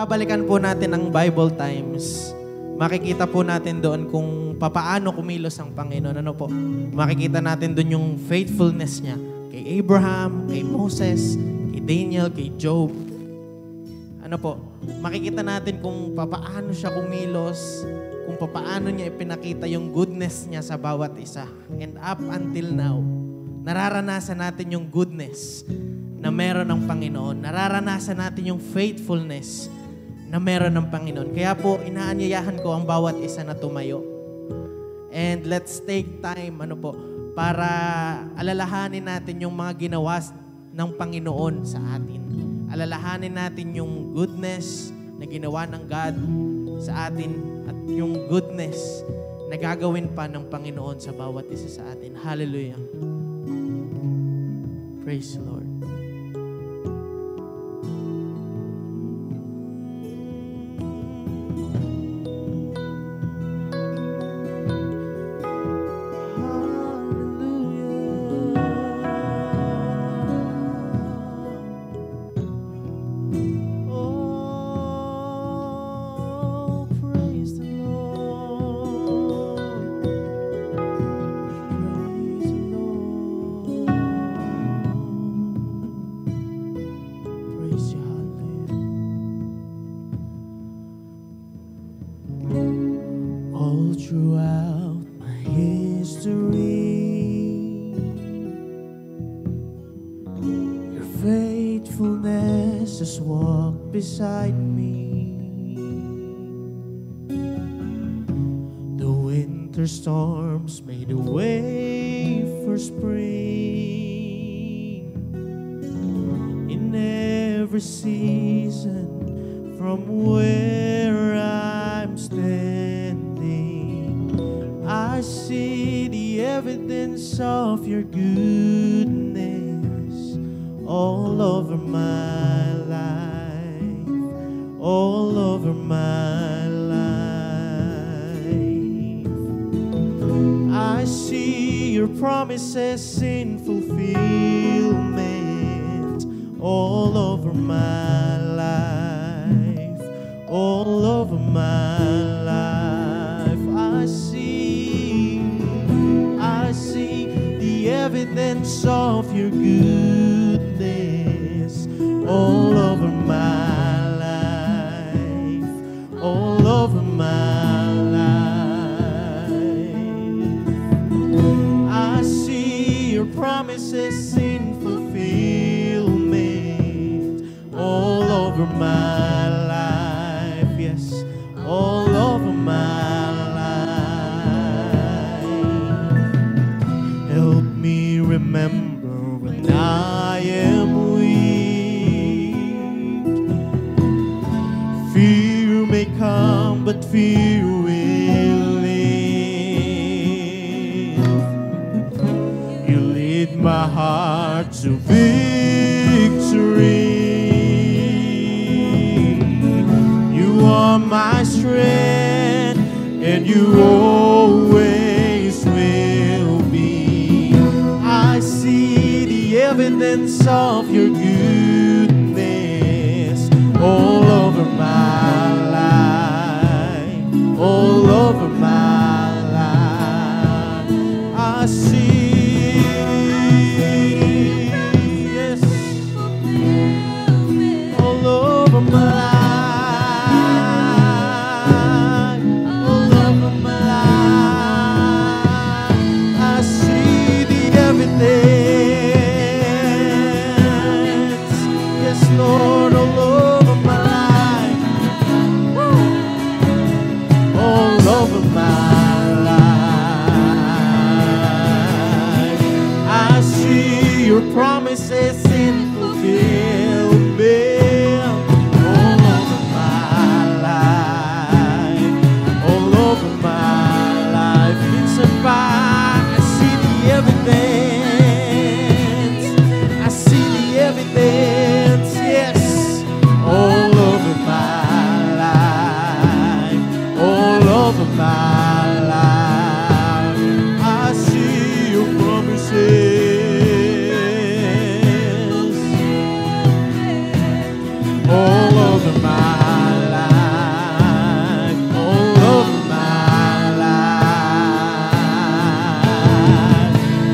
babalikan po natin ang Bible Times, makikita po natin doon kung papaano kumilos ang Panginoon. Ano po? Makikita natin doon yung faithfulness niya kay Abraham, kay Moses, kay Daniel, kay Job. Ano po? Makikita natin kung papaano siya kumilos, kung papaano niya ipinakita yung goodness niya sa bawat isa. And up until now, nararanasan natin yung goodness na meron ng Panginoon. Nararanasan natin yung faithfulness na meron ng Panginoon. Kaya po, inaanyayahan ko ang bawat isa na tumayo. And let's take time, para alalahanin natin yung mga ginawa ng Panginoon sa atin. Alalahanin natin yung goodness na ginawa ng God sa atin at yung goodness na gagawin pa ng Panginoon sa bawat isa sa atin. Hallelujah. Praise the Lord. All throughout my history, your faithfulness has walked beside me. The winter storms made a way for spring. In every season, from where I'm standing, I see the evidence of your goodness all over my life, all over my life. I see your promises in fulfillment all over my life, all over my life. I see the evidence of your goodness all over my life, all over my life. I see your promises in fulfillment all over my life, yes, all over my life. Help me remember when I am weak. Fear may come, but fear will live. You lead my heart to victory. You are my strength, and you always will be. I see the evidence of your goodness all over my life, all over my life. I see, yes, all over my life. Lord, all over my life, all over my life. I see your promises in fulfillment all over my life, all over my life. It's a fire. I see the evidence. I see the evidence. Yes, all over my life, all over my life. I see your promises.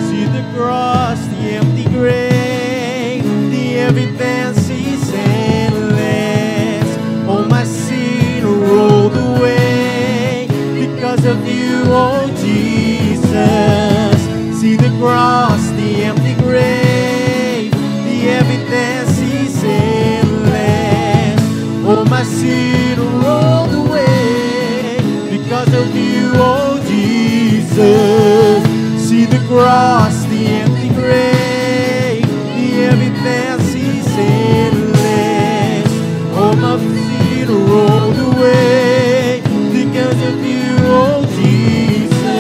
See the cross, the empty grave, the evidence is endless. All my sin rolled away because of you, oh Jesus. See the cross, the empty grave, the evidence is endless. All my sin rolled away because of you, oh Jesus. See the cross, the empty grave, the evidence is endless. All my sin rolled away because of you, oh Jesus.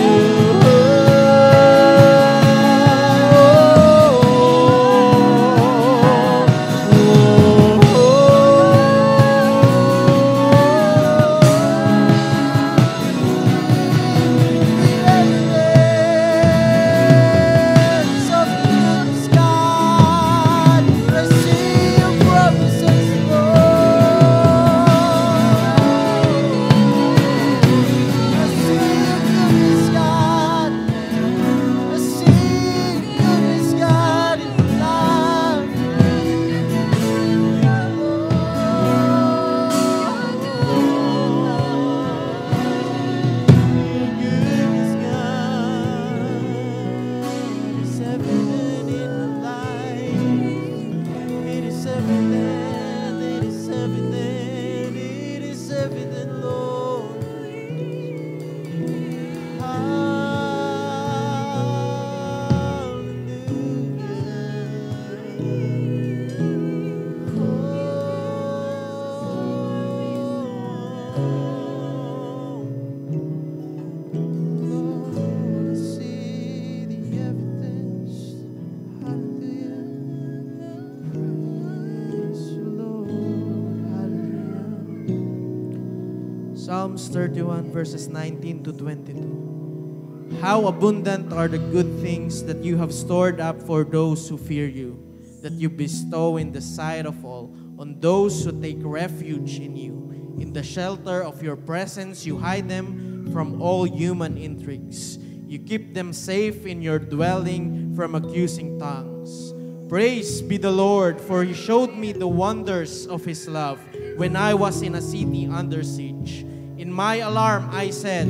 Psalms 31 verses 19 to 22. How abundant are the good things that you have stored up for those who fear you, that you bestow in the sight of all, on those who take refuge in you. In the shelter of your presence you hide them from all human intrigues. You keep them safe in your dwelling from accusing tongues. Praise be the Lord, for He showed me the wonders of His love when I was in a city under siege. In my alarm I said,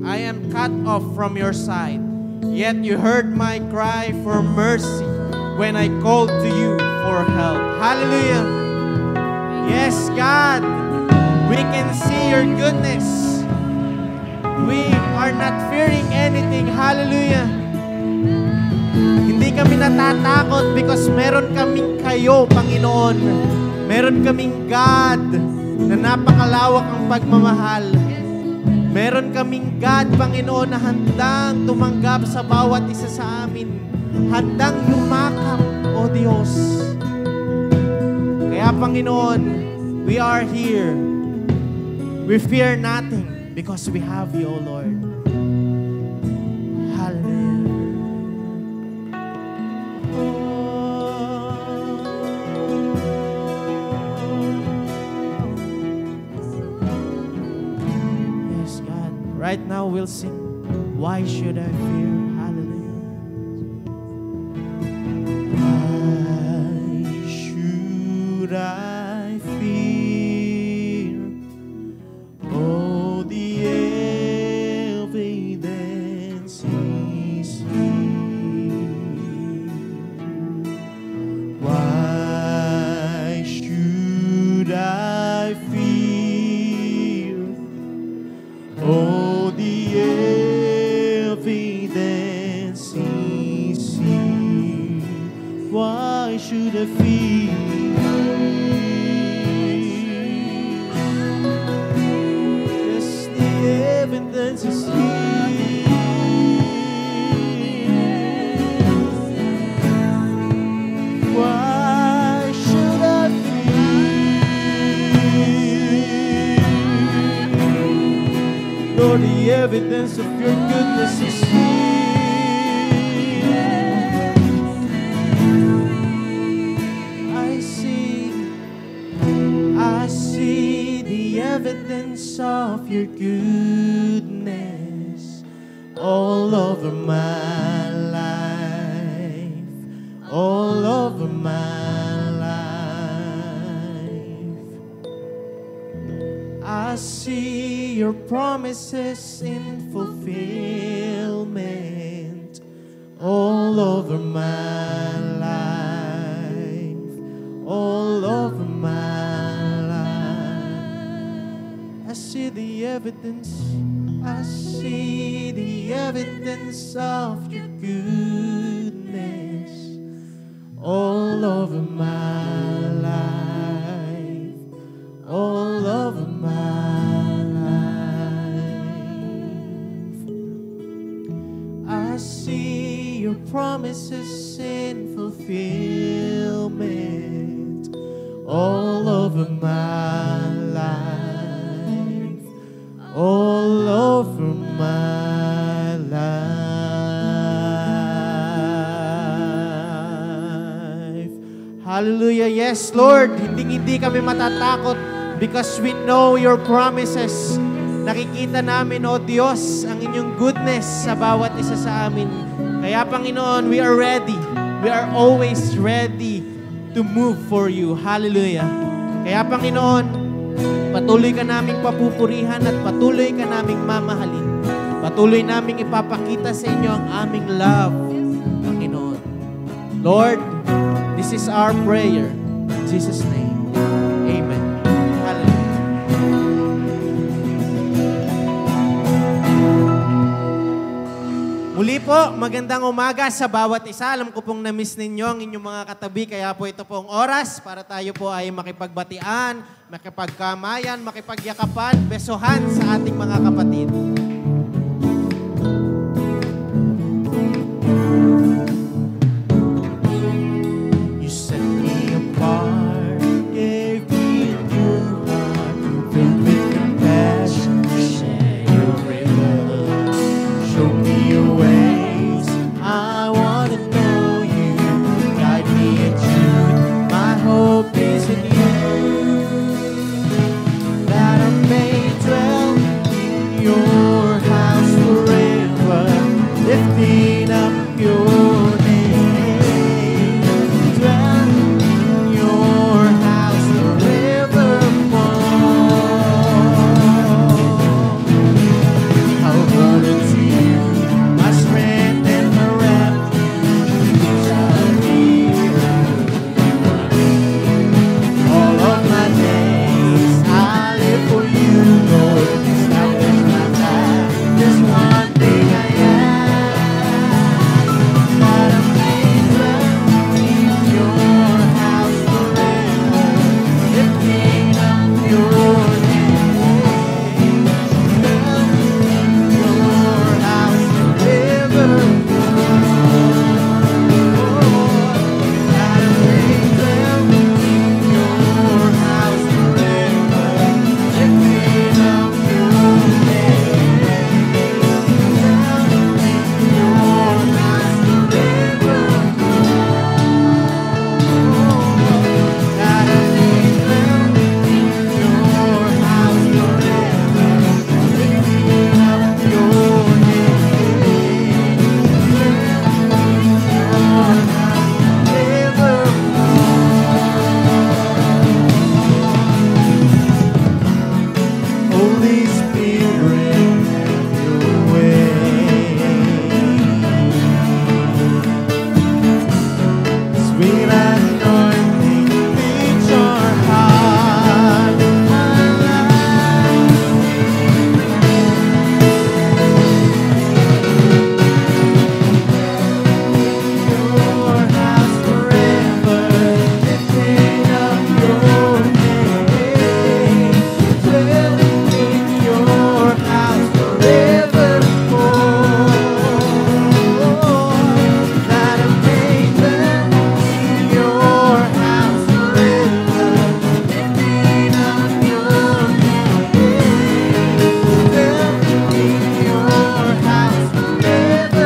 I am cut off from your sight. Yet you heard my cry for mercy when I called to you for help. Hallelujah. Yes, God, we can see your goodness. We are not fearing anything. Hallelujah. Hindi kami natatakot because meron kaming kayo, Panginoon. Meron kaming God na napakalawak ang pagmamahal. Meron kaming God, Panginoon, na handang tumanggap sa bawat isa sa amin. Handang yumakap, O Diyos. Kaya, Panginoon, we are here. We fear nothing because we have you, O Lord. Hallelujah. Right now we'll sing, Why Should I Fear? Hallelujah. Why should I fear? Oh, the evidence is here. Why should I fear? Oh, evidence is here. Why should I fear? Yes, the evidence is here. Why should I fear? Lord, the evidence of your goodness is here. I see the evidence of your goodness all over my I see your promises in fulfillment all over my life, all over my life. I see the evidence, I see the evidence of your goodness all over my life, all over my life. I see your promises in fulfillment all over my life, all over my life. Hallelujah. Yes, Lord. Hindi kami matatakot because we know your promises. Nakikita namin, O Diyos, ang inyong goodness sa bawat isa sa amin. Kaya, Panginoon, we are ready. We are always ready to move for you. Hallelujah. Kaya, Panginoon, patuloy ka naming papupurihan at patuloy ka naming mamahalin. Patuloy naming ipapakita sa inyo ang aming love, Panginoon. Lord, this is our prayer. In Jesus' name, amen. Hallelujah. Muli po, magandang umaga sa bawat isa. Alam ko pong na-miss ninyo ang inyong mga katabi, kaya po ito pong oras para tayo po ay makipagbatian, makipagkamayan, makipagyakapan, besohan sa ating mga kapatid. You set me apart, gave me a new heart, filled with compassion, share your river, show me your ways. I want to know you, guide me in truth. My hope is in you, that I may dwell in your house forever, lifting up your name. Dwell in your house forevermore. I'll run into you, my strength and my refuge. Shall be all of my days. I live for you, Lord. Establish my life. There's one thing I ask, that I may dwell in your house forever, lifting up your name. Dwell in your house forevermore. That I may dwell in your house forever, lifting up your Holy Spirit, have your way. Sweet anointing, reach our heart. Your house forever, lifting up your name. Dwell in your house forevermore. That I may dwell in your house forever, lifting up your name. Dwell in your house forevermore.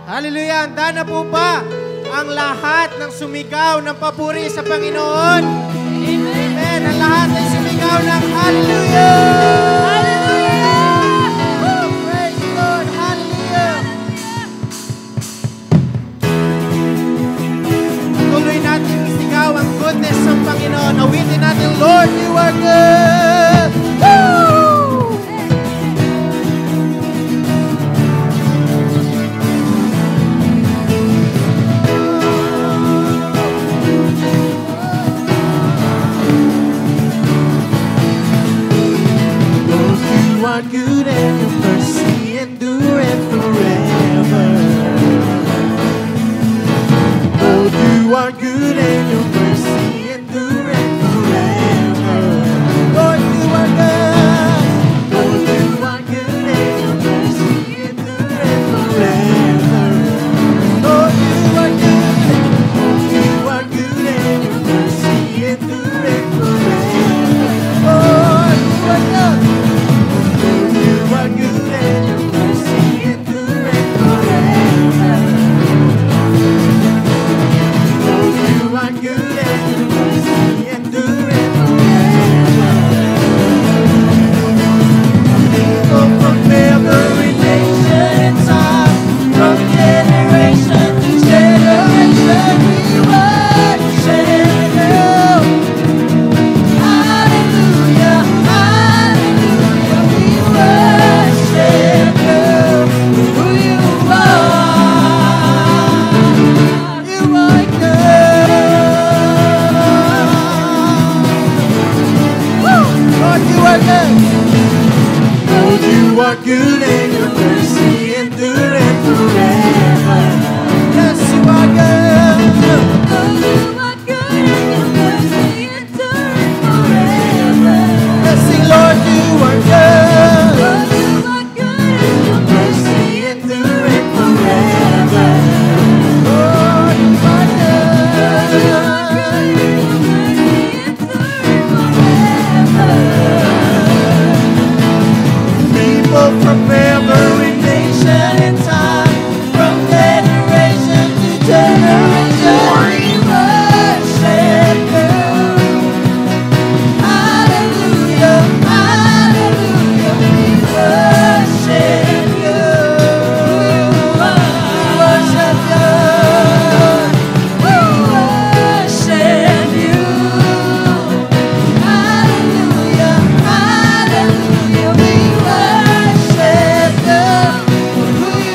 Hallelujah! Handa na po ba ang lahat ng sumigaw ng papuri sa Panginoon. Amen. Ang lahat ay sumigaw ng hallelujah. Hallelujah. Oh, praise the Lord. Hallelujah. Tuloy natin isigaw ang goodness ng Panginoon. Awitin natin, Lord, you are good. Woo! Good and your mercy endureth forever. Lord, you are good and your mercy endureth forever. Lord, you are good. Lord, you are good and your mercy endureth forever. Lord, you are good. Lord, you are good and your mercy endureth forever. Lord, you are good. You are good and your mercy endureth forever. Oh, you are good and your mercy endureth forever. People from every nation and tongue, from generation to generation, we worship you. Hallelujah, hallelujah, we worship you, who you are. You are good. Woo! Lord, you are good. Lord, you are good and your mercy endureth forever. Yes, you are good. Lord, you are good and your mercy endureth forever. Let's sing, Lord, you are good. Lord, you are good and your mercy endureth forever. Lord, you are good. People from every nation and time, from generation to generation, we worship you. Hallelujah, hallelujah, we worship you. We worship you. We worship you. Hallelujah, hallelujah, we worship you. Who you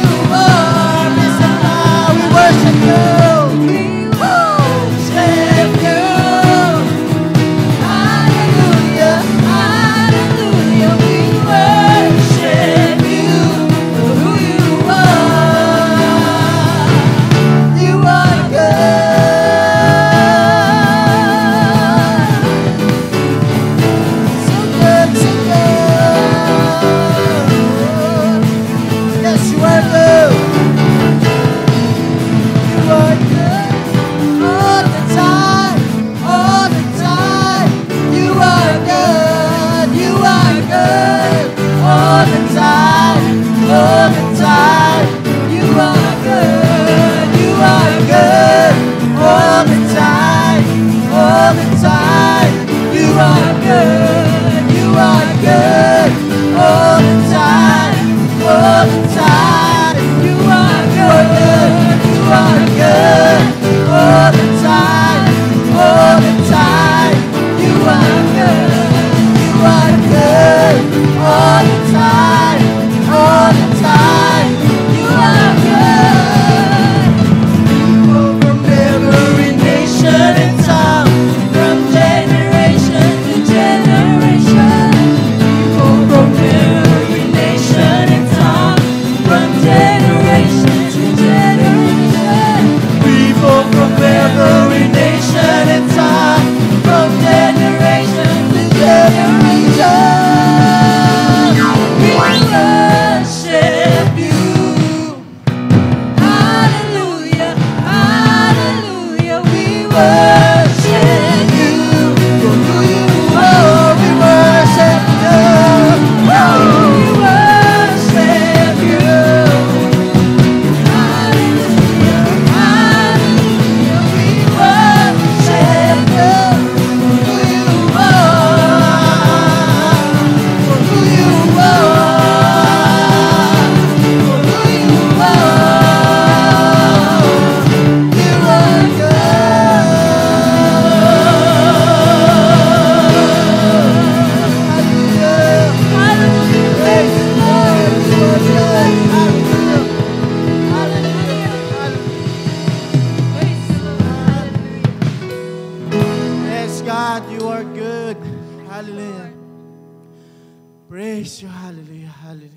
praise you. Hallelujah. Hallelujah.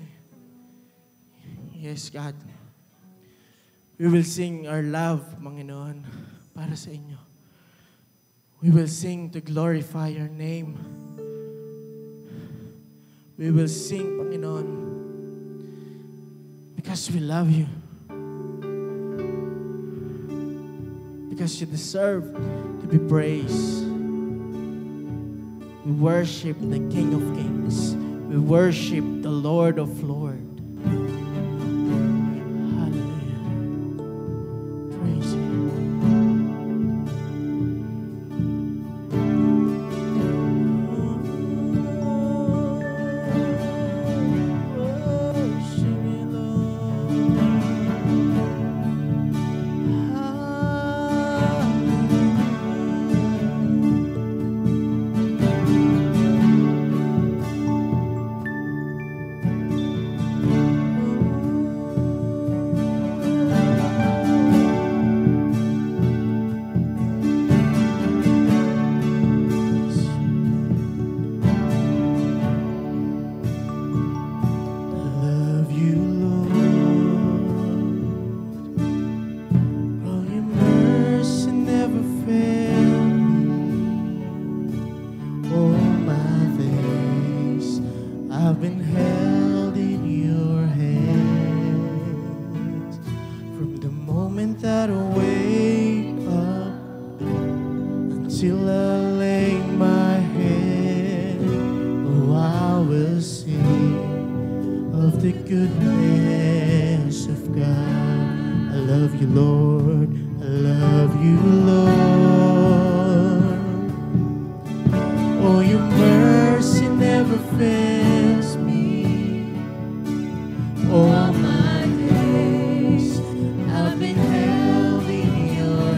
Yes, God. We will sing our love, Panginoon, para sa inyo. We will sing to glorify your name. We will sing, Panginoon, because we love you. Because you deserve to be praised. We worship the King of Kings. We worship the Lord of Lords. Hallelujah. Praise you. Worship you, Lord. Love you, Lord. Oh, your mercy never failed me. All my days I've been held in your hands. From the moment that I wake up until I lay my head, oh, I will sing of the goodness of God. I love you, Lord. I love you, Lord. Oh, your mercy never fails me. All my days I've been held in your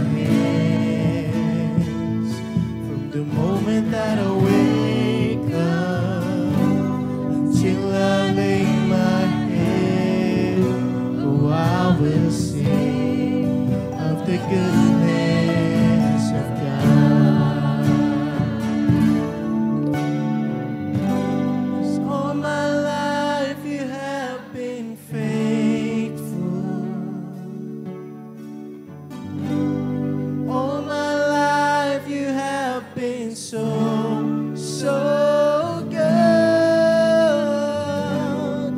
hands. From the moment that I wake up until I lay my head, oh, I will sing of the goodness of God. 'Cause all my life you have been faithful. All my life you have been so good.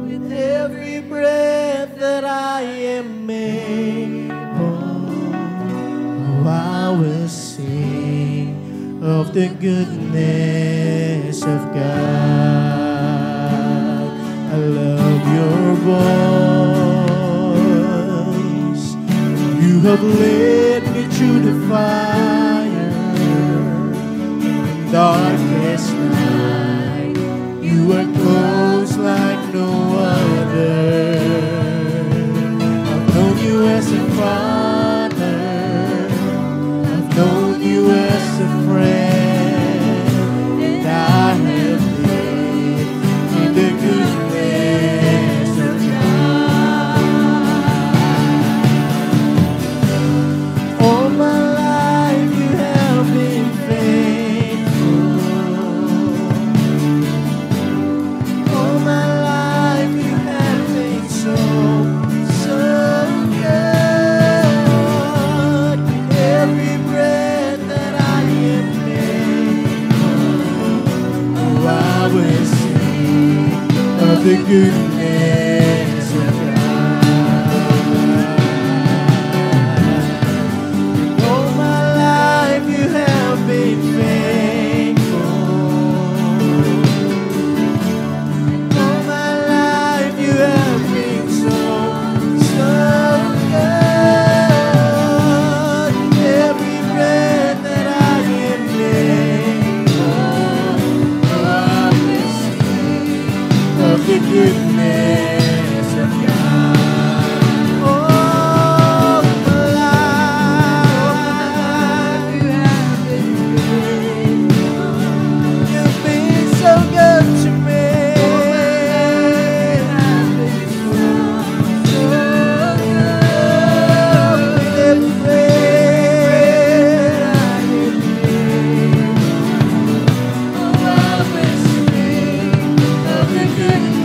With every breath that I am able, I will sing of the goodness of God. I love your voice. You have led me through the fire and darkest night. You are close like no other. I've known you as a father. I've known you as a friend. And I have lived in the goodness of God. All my life you have been faithful. All my life you have been so good. Every breath that I am able, oh, I will sing of the goodness of God. All my life you have been faithful. All my life you have been so good. Every breath that I am able, oh, I will sing of the goodness of God. All my life you have been faithful. You've been so good to me. Good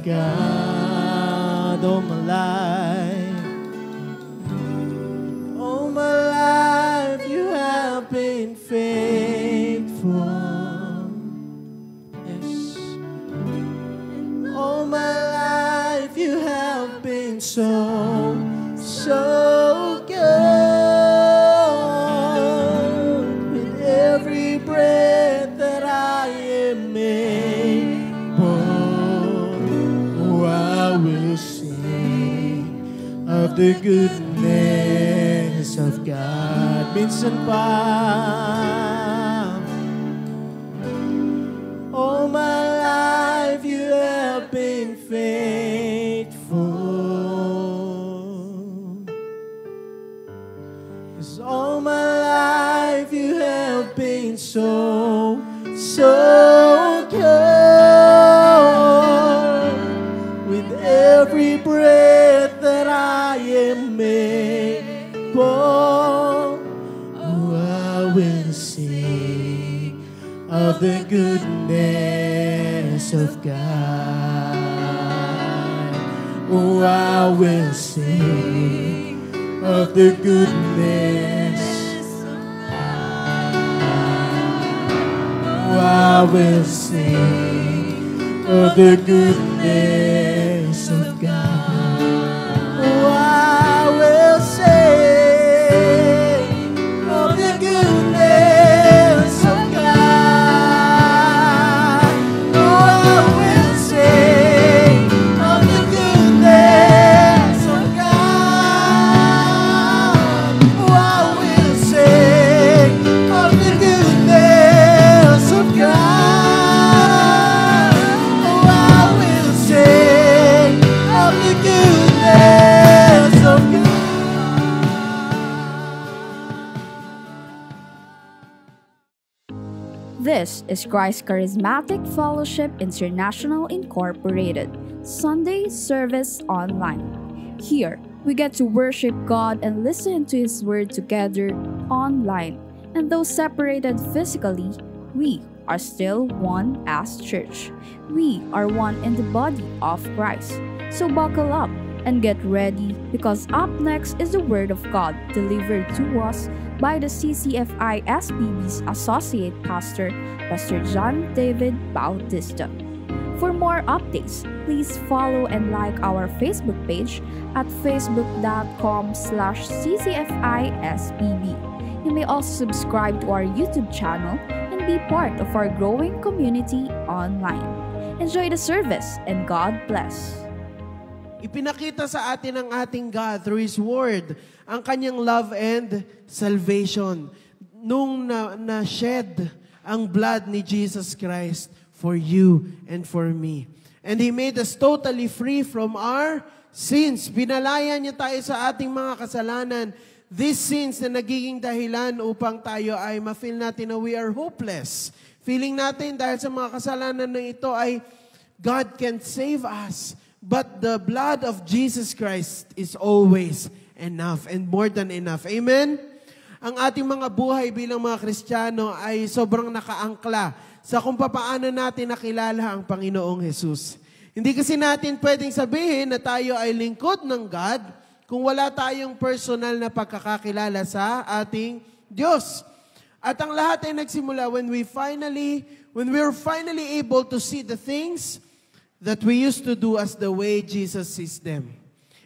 God all my life. All my life you have been faithful. Yes. All my life you have been so good. With every breath that I am able, oh, I will sing of the goodness of God. Minsan pa, all my life you have been faithful. 'Cause all my life you have been so good. With every breath that I am able, oh, I will sing of the goodness of God. Oh, I will sing of the goodness. Oh, I will sing of the goodness of God. Oh, I will sing of the goodness of God. Oh, I will sing of the goodness of God. Oh, I will sing of the goodness of God. Oh, I will sing of the goodness of God. This is Christ Charismatic Fellowship International Incorporated, Sunday Service Online. Here, we get to worship God and listen to His Word together online. And though separated physically, we are still one as church. We are one in the body of Christ. So buckle up and get ready, because up next is the Word of God delivered to us by the CCFI SBB's Associate Pastor, Pastor John David Bautista. For more updates, please follow and like our Facebook page at facebook.com/CCFISBB. You may also subscribe to our YouTube channel and be part of our growing community online. Enjoy the service and God bless. Ipinakita sa atin ng ating God through His Word ang kanyang love and salvation nung na-shed ang blood ni Jesus Christ for you and for me. And He made us totally free from our sins. Binalaya niya tayo sa ating mga kasalanan. These sins na nagiging dahilan upang tayo ay ma-feel natin na we are hopeless. Feeling natin dahil sa mga kasalanan na ito ay God can save us. But the blood of Jesus Christ is always enough and more than enough. Amen? Ang ating mga buhay bilang mga Kristiyano ay sobrang nakaangkla sa kung paano natin nakilala ang Panginoong Jesus. Hindi kasi natin pwedeng sabihin na tayo ay lingkod ng God kung wala tayong personal na pagkakakilala sa ating Diyos. At ang lahat ay nagsimula when we were finally able to see the things that we used to do as the way Jesus sees them.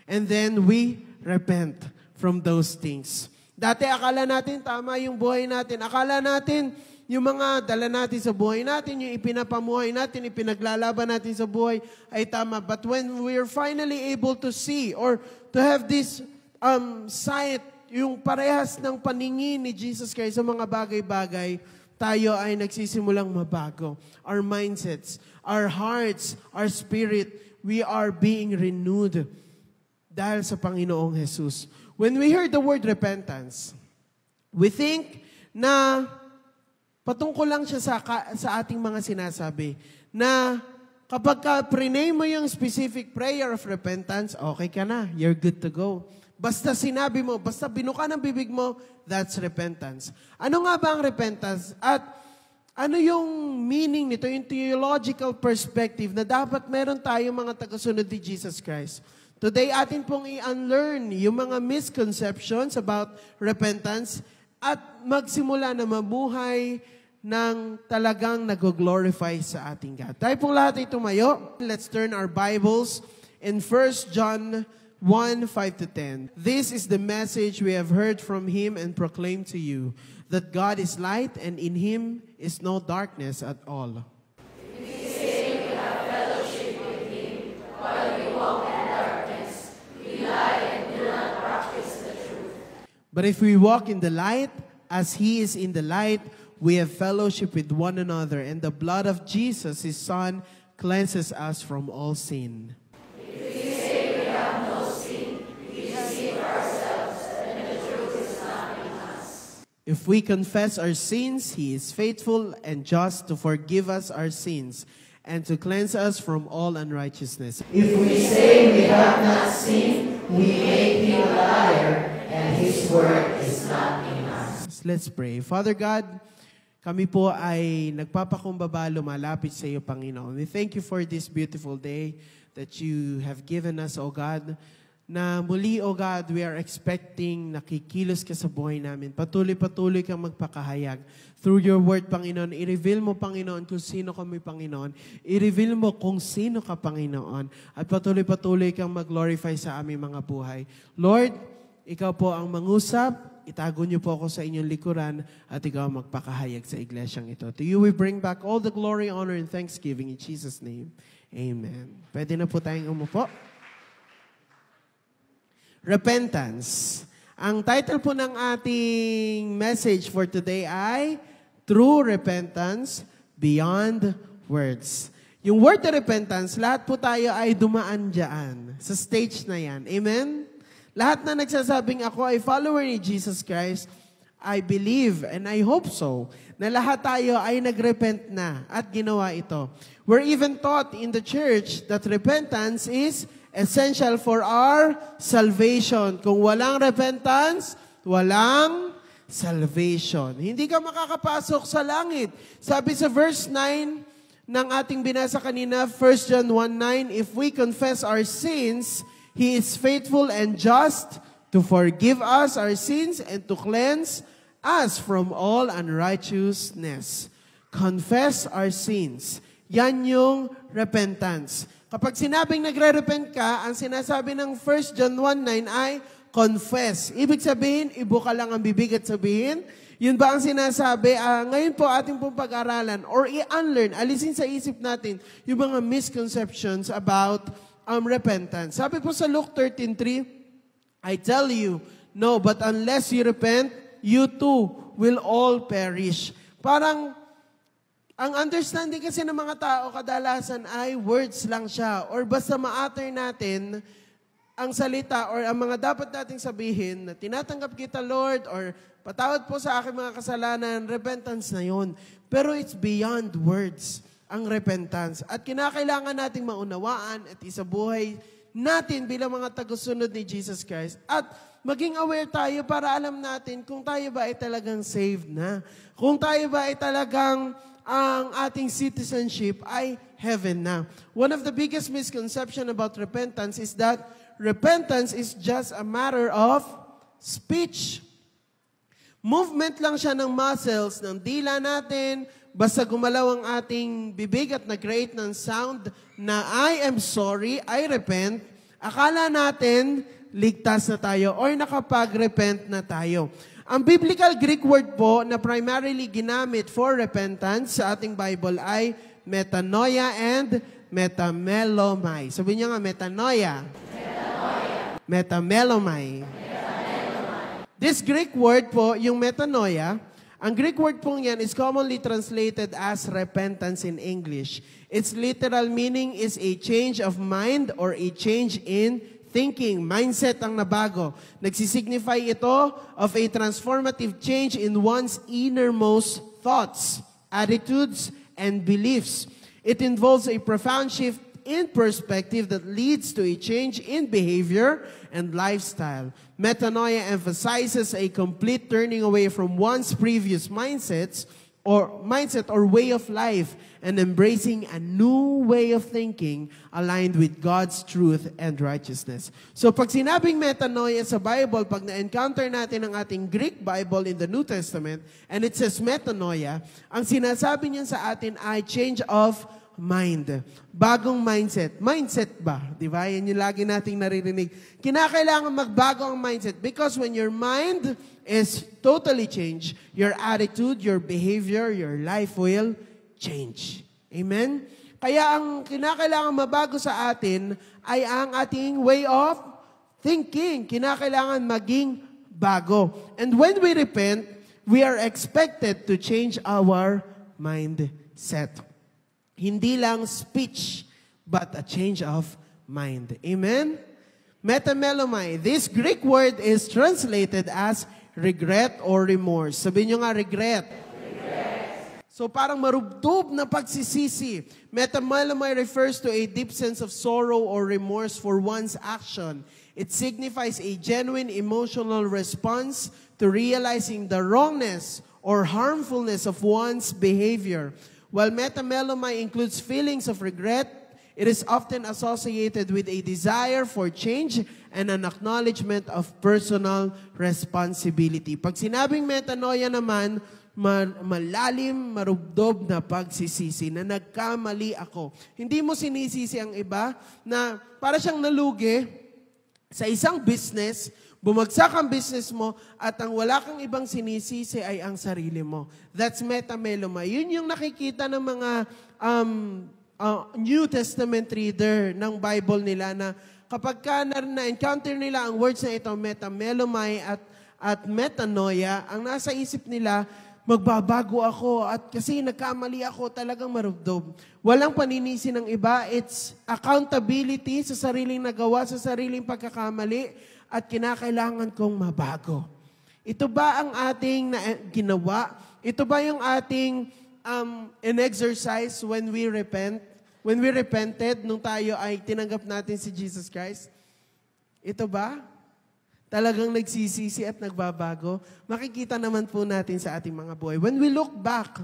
And then we repent from those things. Dati akala natin tama yung buhay natin. Akala natin yung mga dala natin sa buhay natin, yung ipinapamuhay natin, ipinaglalaban natin sa buhay ay tama. But when we're finally able to see or to have this sight, yung parehas ng paningin ni Jesus Christ sa mga bagay-bagay, tayo ay nagsisimulang mabago. Our mindsets, our hearts, our spirit, we are being renewed dahil sa Panginoong Jesus. When we hear the word repentance, we think na patungkol lang siya sa ating mga sinasabi, na kapag prinay mo yung specific prayer of repentance, okay ka na, you're good to go. Basta sinabi mo, basta binuka ng bibig mo, that's repentance. Ano nga ba ang repentance? At Ano yung meaning nito, yung theological perspective na dapat meron tayong mga tagasunod ni Jesus Christ? Today, atin pong i-unlearn yung mga misconceptions about repentance at magsimula na mabuhay ng talagang nag-glorify sa ating God. Tayo pong lahat ay tumayo. Let's turn our Bibles in 1 John 1:5-10. This is the message we have heard from Him and proclaimed to you, that God is light and in Him is no darkness at all. If we say we have fellowship with Him while we walk in darkness, we lie and do not practice the truth. But if we walk in the light, as He is in the light, we have fellowship with one another, and the blood of Jesus, His Son, cleanses us from all sin. If we say we have no sin, we deceive ourselves, and the truth is not in us. If we confess our sins, He is faithful and just to forgive us our sins and to cleanse us from all unrighteousness. If we say we have not sinned, we make Him a liar, and His word is not in us. Let's pray. Father God, kami po ay nagpapakumbaba, lumalapit sa iyo, Panginoon. We thank you for this beautiful day that you have given us, O God, na muli, O God, we are expecting nakikilos ka sa buhay namin. Patuloy-patuloy kang magpakahayag. Through your word, Panginoon, i-reveal mo, Panginoon, kung sino kami, Panginoon. I-reveal mo kung sino ka, Panginoon. At patuloy-patuloy kang mag-glorify sa aming mga buhay. Lord, ikaw po ang mangusap. Itago niyo po ako sa inyong likuran at ikaw magpakahayag sa iglesyang ito. To you we bring back all the glory, honor, and thanksgiving in Jesus' name. Amen. Pwede na po tayong umupo. Repentance. Ang title po ng ating message for today ay True Repentance Beyond Words. Yung word na repentance, lahat po tayo ay dumaan dyan sa stage na yan. Amen? Lahat na nagsasabing ako ay follower ni Jesus Christ, I believe and I hope so, na lahat tayo ay nagrepent na at ginawa ito. We're even taught in the church that repentance is essential for our salvation. Kung walang repentance, walang salvation. Hindi ka makakapasok sa langit. Sabi sa verse 9 ng ating binasa kanina, 1 John 1:9, if we confess our sins, He is faithful and just to forgive us our sins and to cleanse us from all unrighteousness. Confess our sins. Yan yung repentance. Kapag sinabing nagre-repent ka, ang sinasabi ng 1 John 1:9 ay confess. Ibig sabihin, ibuka lang ang bibig at sabihin, yun ba ang sinasabi? Ngayon po ating pong pag-aralan or i-unlearn, alisin sa isip natin yung mga misconceptions about repentance. Sabi po sa Luke 13:3, I tell you, no, but unless you repent, you too will all perish. Parang, ang understanding kasi ng mga tao kadalasan ay words lang siya or basta ma-utter natin ang salita or ang mga dapat nating sabihin na tinatanggap kita, Lord, or patawad po sa aking mga kasalanan, repentance na yun. Pero it's beyond words ang repentance. At kinakailangan nating maunawaan at isabuhay natin bilang mga tagasunod ni Jesus Christ. At maging aware tayo para alam natin kung tayo ba ay talagang saved na. Kung tayo ba ay talagang ang ating citizenship ay heaven na. One of the biggest misconception about repentance is that repentance is just a matter of speech. Movement lang siya ng muscles, ng dila natin. Basta gumalaw ang ating bibig at nag-create ng sound na I am sorry, I repent, akala natin ligtas na tayo or nakapag-repent na tayo. Ang biblical Greek word po na primarily ginamit for repentance sa ating Bible ay metanoia and metamelomai. Sabihin niyo nga, metanoia. Metamelomai. This Greek word po, yung metanoia, ang Greek word pong yan is commonly translated as repentance in English. Its literal meaning is a change of mind or a change in thinking. Mindset ang nabago. Nagsisignify ito of a transformative change in one's innermost thoughts, attitudes, and beliefs. It involves a profound shift in perspective that leads to a change in behavior and lifestyle. Metanoia emphasizes a complete turning away from one's previous mindsets or way of life, and embracing a new way of thinking aligned with God's truth and righteousness. So pag sinabing metanoia sa Bible, pag na-encounter natin ang ating Greek Bible in the New Testament, and it says metanoia, ang sinasabi niyan sa atin ay change of mind. Bagong mindset. Mindset ba? Di ba? Yan yung lagi nating naririnig. Kinakailangan magbago ang mindset because when your mind is totally changed, your attitude, your behavior, your life will change. Amen? Kaya ang kinakailangan mabago sa atin ay ang ating way of thinking. Kinakailangan maging bago. And when we repent, we are expected to change our mindset. Hindi lang speech, but a change of mind. Amen? Metamelomai. This Greek word is translated as regret or remorse. Sabihin nyo nga, regret. So parang marubdob na pagsisisi. Metamelomai refers to a deep sense of sorrow or remorse for one's action. It signifies a genuine emotional response to realizing the wrongness or harmfulness of one's behavior. While metamelomai includes feelings of regret, it is often associated with a desire for change and an acknowledgement of personal responsibility. Pag sinabing metanoia naman, malalim, marubdob na pagsisisi na nagkamali ako. Hindi mo sinisisi ang iba na para siyang nalugi sa isang business, bumagsak ang business mo at ang wala kang ibang sinisisi ay ang sarili mo. That's metamelomai. Yun yung nakikita ng mga New Testament reader ng Bible nila na kapag ka na-encounter nila ang words na ito, metamelomai at metanoia, ang nasa isip nila, magbabago ako at kasi nagkamali ako, talagang marubdob. Walang paninisi ng iba. It's accountability sa sariling nagawa, sa sariling pagkakamali at kinakailangan kong mabago. Ito ba ang ating ginawa? Ito ba yung ating in-exercise when we repent? When we repented, nung tayo ay tinanggap natin si Jesus Christ? Ito ba? Talagang nagsisisi at nagbabago? Makikita naman po natin sa ating mga buhay. When we look back,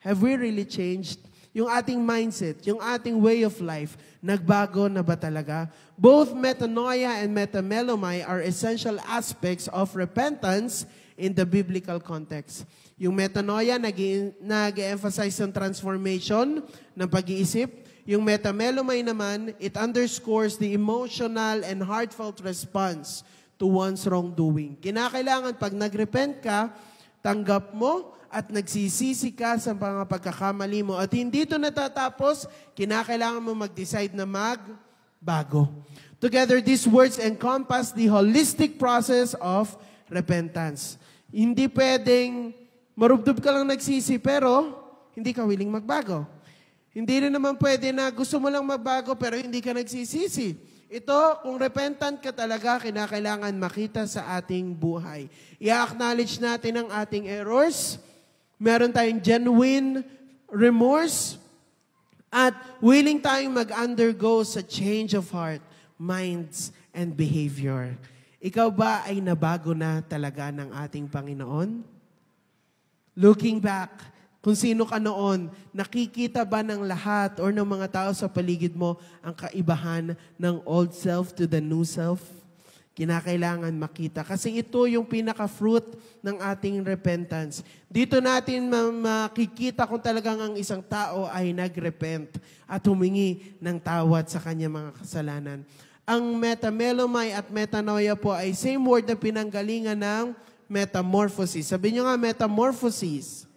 have we really changed? Yung ating mindset, yung ating way of life, nagbago na ba talaga? Both metanoia and metamelomai are essential aspects of repentance in the biblical context. Yung metanoia, nag-emphasize ng transformation ng pag-iisip. Yung metamelomai naman, it underscores the emotional and heartfelt response to one's wrongdoing. Kinakailangan pag nag-repent ka, tanggap mo at nagsisisi ka sa mga pagkakamali mo. At hindi ito natatapos, kinakailangan mo mag-decide na magbago. Together, these words encompass the holistic process of repentance. Hindi pwedeng marubdob ka lang nagsisi pero hindi ka willing magbago. Hindi rin naman pwede na gusto mo lang magbago pero hindi ka nagsisisi. Ito, kung repentant ka talaga, kinakailangan makita sa ating buhay. I-acknowledge natin ang ating errors. Meron tayong genuine remorse. At willing tayong mag-undergo sa change of heart, minds, and behavior. Ikaw ba ay nabago na talaga ng ating Panginoon? Looking back, kung sino ka noon, nakikita ba ng lahat or ng mga tao sa paligid mo ang kaibahan ng old self to the new self? Kinakailangan makita. Kasi ito yung pinaka-fruit ng ating repentance. Dito natin makikita kung talagang ang isang tao ay nag-repent at humingi ng tawad sa kanyang mga kasalanan. Ang metamelomai at metanoia po ay same word na pinanggalingan ng metamorphosis. Sabi nyo nga, metamorphosis.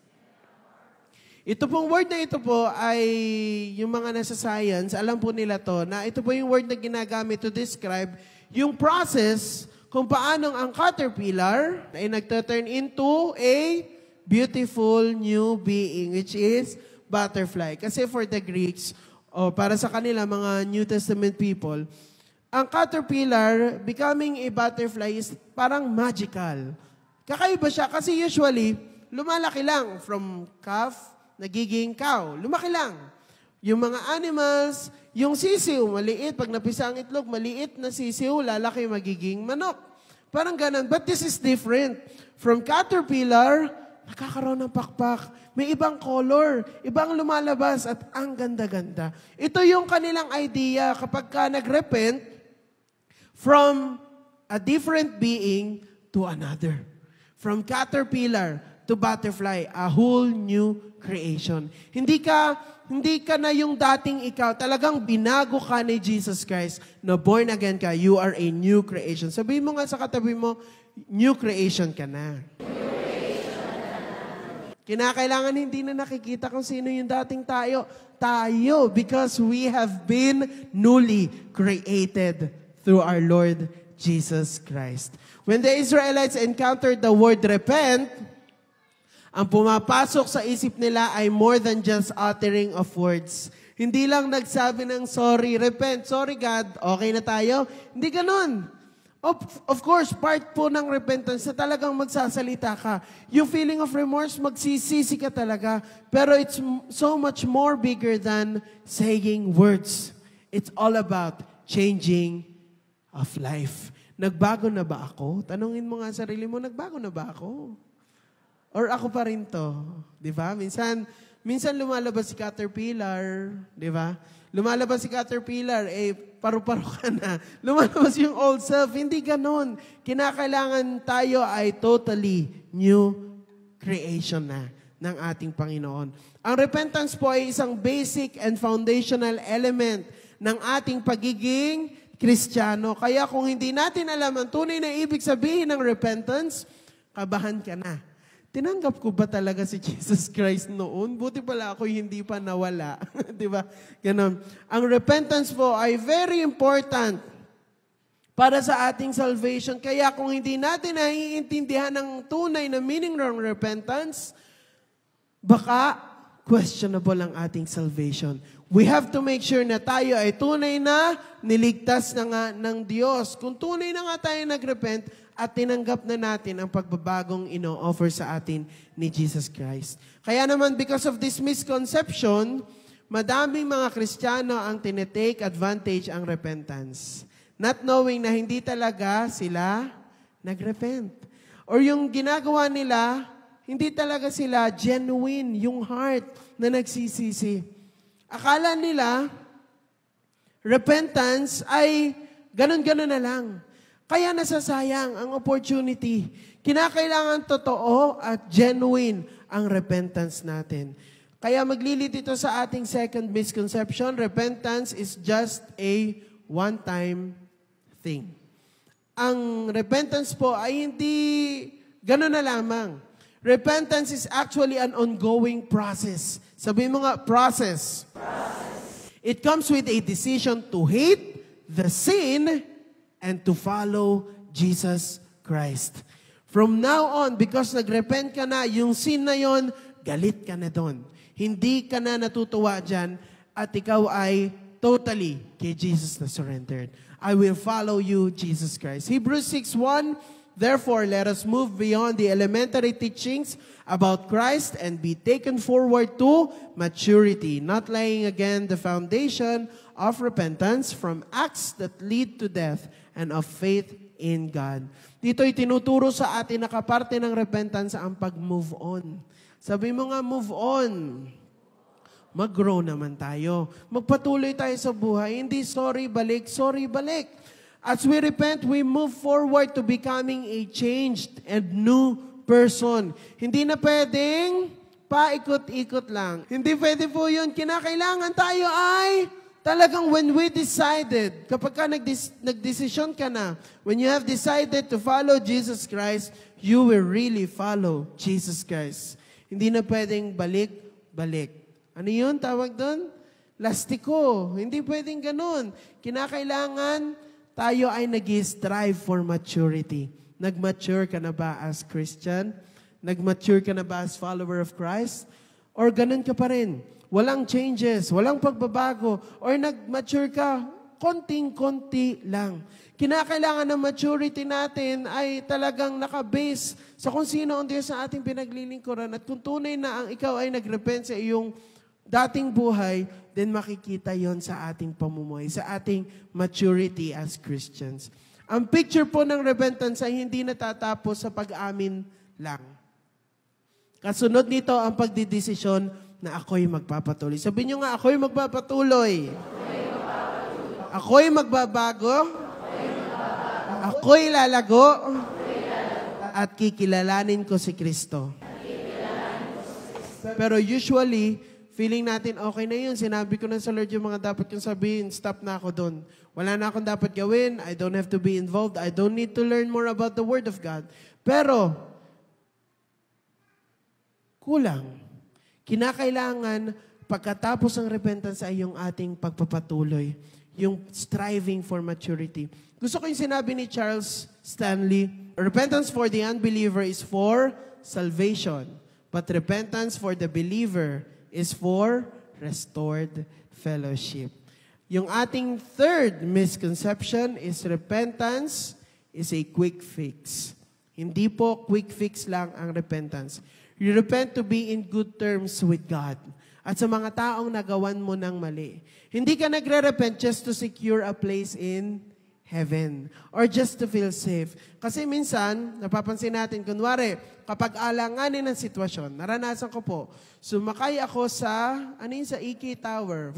Ito pong word na ito po ay yung mga nasa science, alam po nila to, na ito po yung word na ginagamit to describe yung process kung paano ang caterpillar ay nagtaturn into a beautiful new being, which is butterfly. Kasi for the Greeks, o para sa kanila mga New Testament people, ang caterpillar becoming a butterfly is parang magical. Kakaiba siya kasi usually, lumalaki lang from calf, nagiging cow. Lumaki lang. Yung mga animals, yung sisiw, maliit. Pag napisa ang itlog, maliit na sisiw, lalaki magiging manok. Parang ganun. But this is different. From caterpillar, nakakaroon ng pakpak. May ibang color, ibang lumalabas at ang ganda-ganda. Ito yung kanilang idea kapag ka nag-repent from a different being to another. From caterpillar to butterfly, a whole new creation. Hindi ka na yung dating ikaw. Talagang binago ka ni Jesus Christ na born again ka. You are a new creation. Sabihin mo nga sa katabi mo, new creation ka na. Kinakailangan hindi na nakikita kung sino yung dating tayo. Tayo, because we have been newly created through our Lord Jesus Christ. When the Israelites encountered the word repent, ang pumapasok sa isip nila ay more than just uttering of words. Hindi lang nagsabi ng sorry, repent, sorry God, okay na tayo. Hindi ganun. Of course, part po ng repentance na talagang magsasalita ka. Yung feeling of remorse, magsisisi ka talaga. Pero it's so much more bigger than saying words. It's all about changing of life. Nagbago na ba ako? Tanungin mo nga sarili mo, nagbago na ba ako? Or ako pa rin to? Di ba? Minsan lumalabas si caterpillar, di ba? Lumalabas si caterpillar, paru-paro ka na. Lumalabas yung old self. Hindi ganon. Kinakailangan tayo ay totally new creation na ng ating Panginoon. Ang repentance po ay isang basic and foundational element ng ating pagiging Kristiyano. Kaya kung hindi natin alam ang tunay na ibig sabihin ng repentance, kabahan ka na. Tinanggap ko ba talaga si Jesus Christ noon? Buti pala ako hindi pa nawala. Di ba? Ganun. Ang repentance po ay very important para sa ating salvation. Kaya kung hindi natin naiintindihan ang tunay na meaning ng repentance, baka questionable ang ating salvation. We have to make sure na tayo ay tunay na niligtas na nga ng Diyos. Kung tunay na nga tayo nagrepent at tinanggap na natin ang pagbabagong ino-offer sa atin ni Jesus Christ. Kaya naman, because of this misconception, madaming mga Kristiyano ang tinetake advantage ang repentance. Not knowing na hindi talaga sila nagrepent. Or yung ginagawa nila, hindi talaga sila genuine, yung heart na nagsisisi. Akala nila, repentance ay ganun-ganun na lang. Kaya nasasayang ang opportunity. Kinakailangan totoo at genuine ang repentance natin. Kaya maglilid ito sa ating second misconception, repentance is just a one-time thing. Ang repentance po ay hindi ganun na lamang. Repentance is actually an ongoing process. Sabihin mo nga, process. It comes with a decision to hate the sin and to follow Jesus Christ. From now on, because nagrepent ka na, yung sin na yon, galit ka na doon. Hindi ka na natutuwa dyan at ikaw ay totally kay Jesus na surrendered. I will follow you, Jesus Christ. Hebrews 6:1, therefore, let us move beyond the elementary teachings about Christ and be taken forward to maturity, not laying again the foundation of repentance from acts that lead to death and of faith in God. Dito'y tinuturo sa atin na kaparte ng repentance ang pag-move on. Sabi mo nga, move on. Mag-grow naman tayo. Magpatuloy tayo sa buhay. Hindi sorry, balik. As we repent, we move forward to becoming a changed and new person. Hindi na pwedeng paikot-ikot lang. Hindi pwede po yun. Kinakailangan tayo ay talagang when we decided, kapag ka nagdesisyon ka na, when you have decided to follow Jesus Christ, you will really follow Jesus Christ. Hindi na pwedeng balik. Ano yun? Tawag doon? Lastiko. Hindi pwedeng ganun. Kinakailangan tayo ay nag-strive for maturity. Nag-mature ka na ba as Christian? Nag-mature ka na ba as follower of Christ? Or ganun ka pa rin? Walang changes, walang pagbabago, or nag-mature ka, konting-konti lang. Kinakailangan ng maturity natin ay talagang nakabase sa kung sino ang Diyos sa ating pinaglilingkuran. At kung tunay na ang ikaw ay nagrepent sa iyong dating buhay, then makikita yon sa ating pamumuhay, sa ating maturity as Christians. Ang picture po ng repentance ay hindi natatapos sa pag-amin lang. Kasunod nito ang pagdidesisyon na ako'y magpapatuloy. Sabihin nyo nga, ako'y magpapatuloy. Ako'y magbabago. Ako'y lalago. At kikilalanin ko si Kristo. Pero usually, feeling natin, okay na yun. Sinabi ko na sa Lord yung mga dapat kong sabihin. Stop na ako doon. Wala na akong dapat gawin. I don't have to be involved. I don't need to learn more about the Word of God. Pero, kulang. Kinakailangan, pagkatapos ng repentance ay yung ating pagpapatuloy. Yung striving for maturity. Gusto ko yung sinabi ni Charles Stanley, repentance for the unbeliever is for salvation. But repentance for the believer is for restored fellowship. Yung ating third misconception is repentance is a quick fix. Hindi po quick fix lang ang repentance. You repent to be in good terms with God. At sa mga taong nagawan mo ng mali. Hindi ka nagre-repent just to secure a place in heaven or just to feel safe. Kasi minsan, napapansin natin, kunwari, kapag alanganin ng sitwasyon, naranasan ko po, sumakay ako sa, sa EK Tower.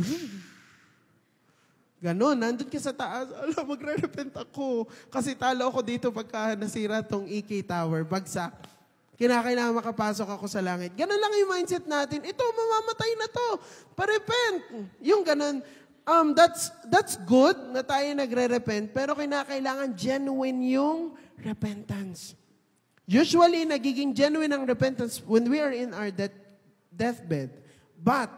Ganon, nandun ka sa taas, magre-repent ako. Kasi talo ako dito pagka nasira tong EK Tower, bagsak. Kinakailangan makapasok ako sa langit. Ganon lang yung mindset natin. Ito, mamamatay na to. Pa-repent. Yung ganon. That's good na tayo nagre-repent, pero kinakailangan genuine yung repentance. Usually, nagiging genuine ang repentance when we are in our deathbed. But,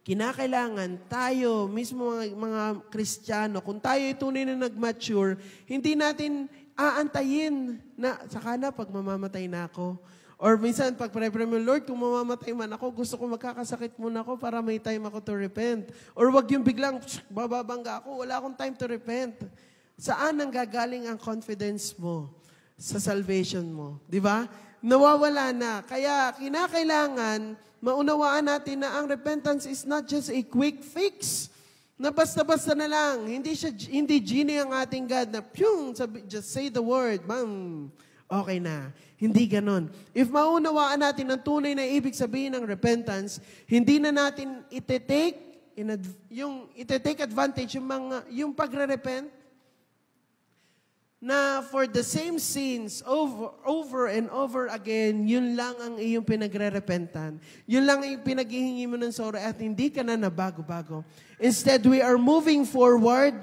kinakailangan tayo, mismo mga Kristiyano, kung tayo ay tunay na nag-mature, hindi natin aantayin na, saka na pag mamamatay na ako. Or minsan, pag pray mo, Lord, kung mamamatay man ako, gusto ko magkakasakit muna ako para may time ako to repent. Or wag yung biglang, bababangga ako, wala akong time to repent. Saan ang gagaling ang confidence mo? Sa salvation mo. Di ba? Nawawala na. Kaya kinakailangan, maunawaan natin na ang repentance is not just a quick fix. Na basta-basta na lang. Hindi genie ang ating God na, just say the word, bam, okay na. Hindi ganon. If maunawaan natin ang tunay na ibig sabihin ng repentance, hindi na natin ite-take advantage yung pagre-repent na for the same sins over and over again, yun lang ang iyong pinagre-repentan. Yun lang ang pinaghihingi mo ng sorry at hindi ka na nabago-bago. Instead, we are moving forward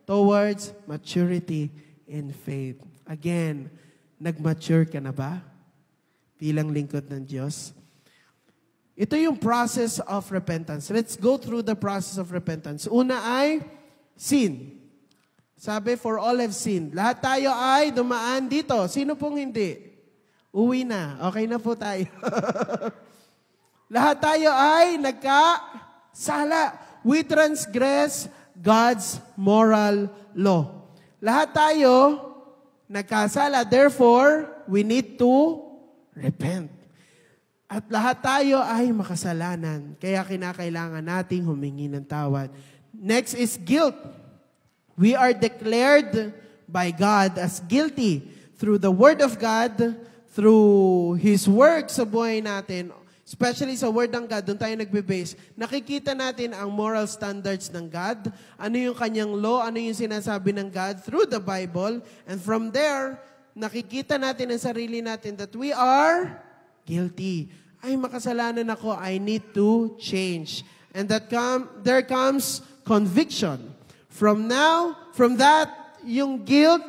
towards maturity in faith. Again, nag-mature ka na ba? Bilang lingkod ng Diyos? Ito yung process of repentance. Let's go through the process of repentance. Una ay sin. Sabi, for all have sinned. Lahat tayo ay dumaan dito. Sino pong hindi? Uwi na. Okay na po tayo. Lahat tayo ay nagkasala. We transgress God's moral law. Lahat tayo nagkasala. Therefore, we need to repent. At lahat tayo ay makasalanan. Kaya kinakailangan nating humingi ng tawad. Next is guilt. We are declared by God as guilty through the Word of God, through His work sa buhay natin, especially sa Word ng God, doon tayo nagbe-base. Nakikita natin ang moral standards ng God, ano yung kanyang law, ano yung sinasabi ng God through the Bible, and from there, nakikita natin ang sarili natin that we are guilty. Ay, makasalanan ako, I need to change. And there comes conviction. From that, yung guilt,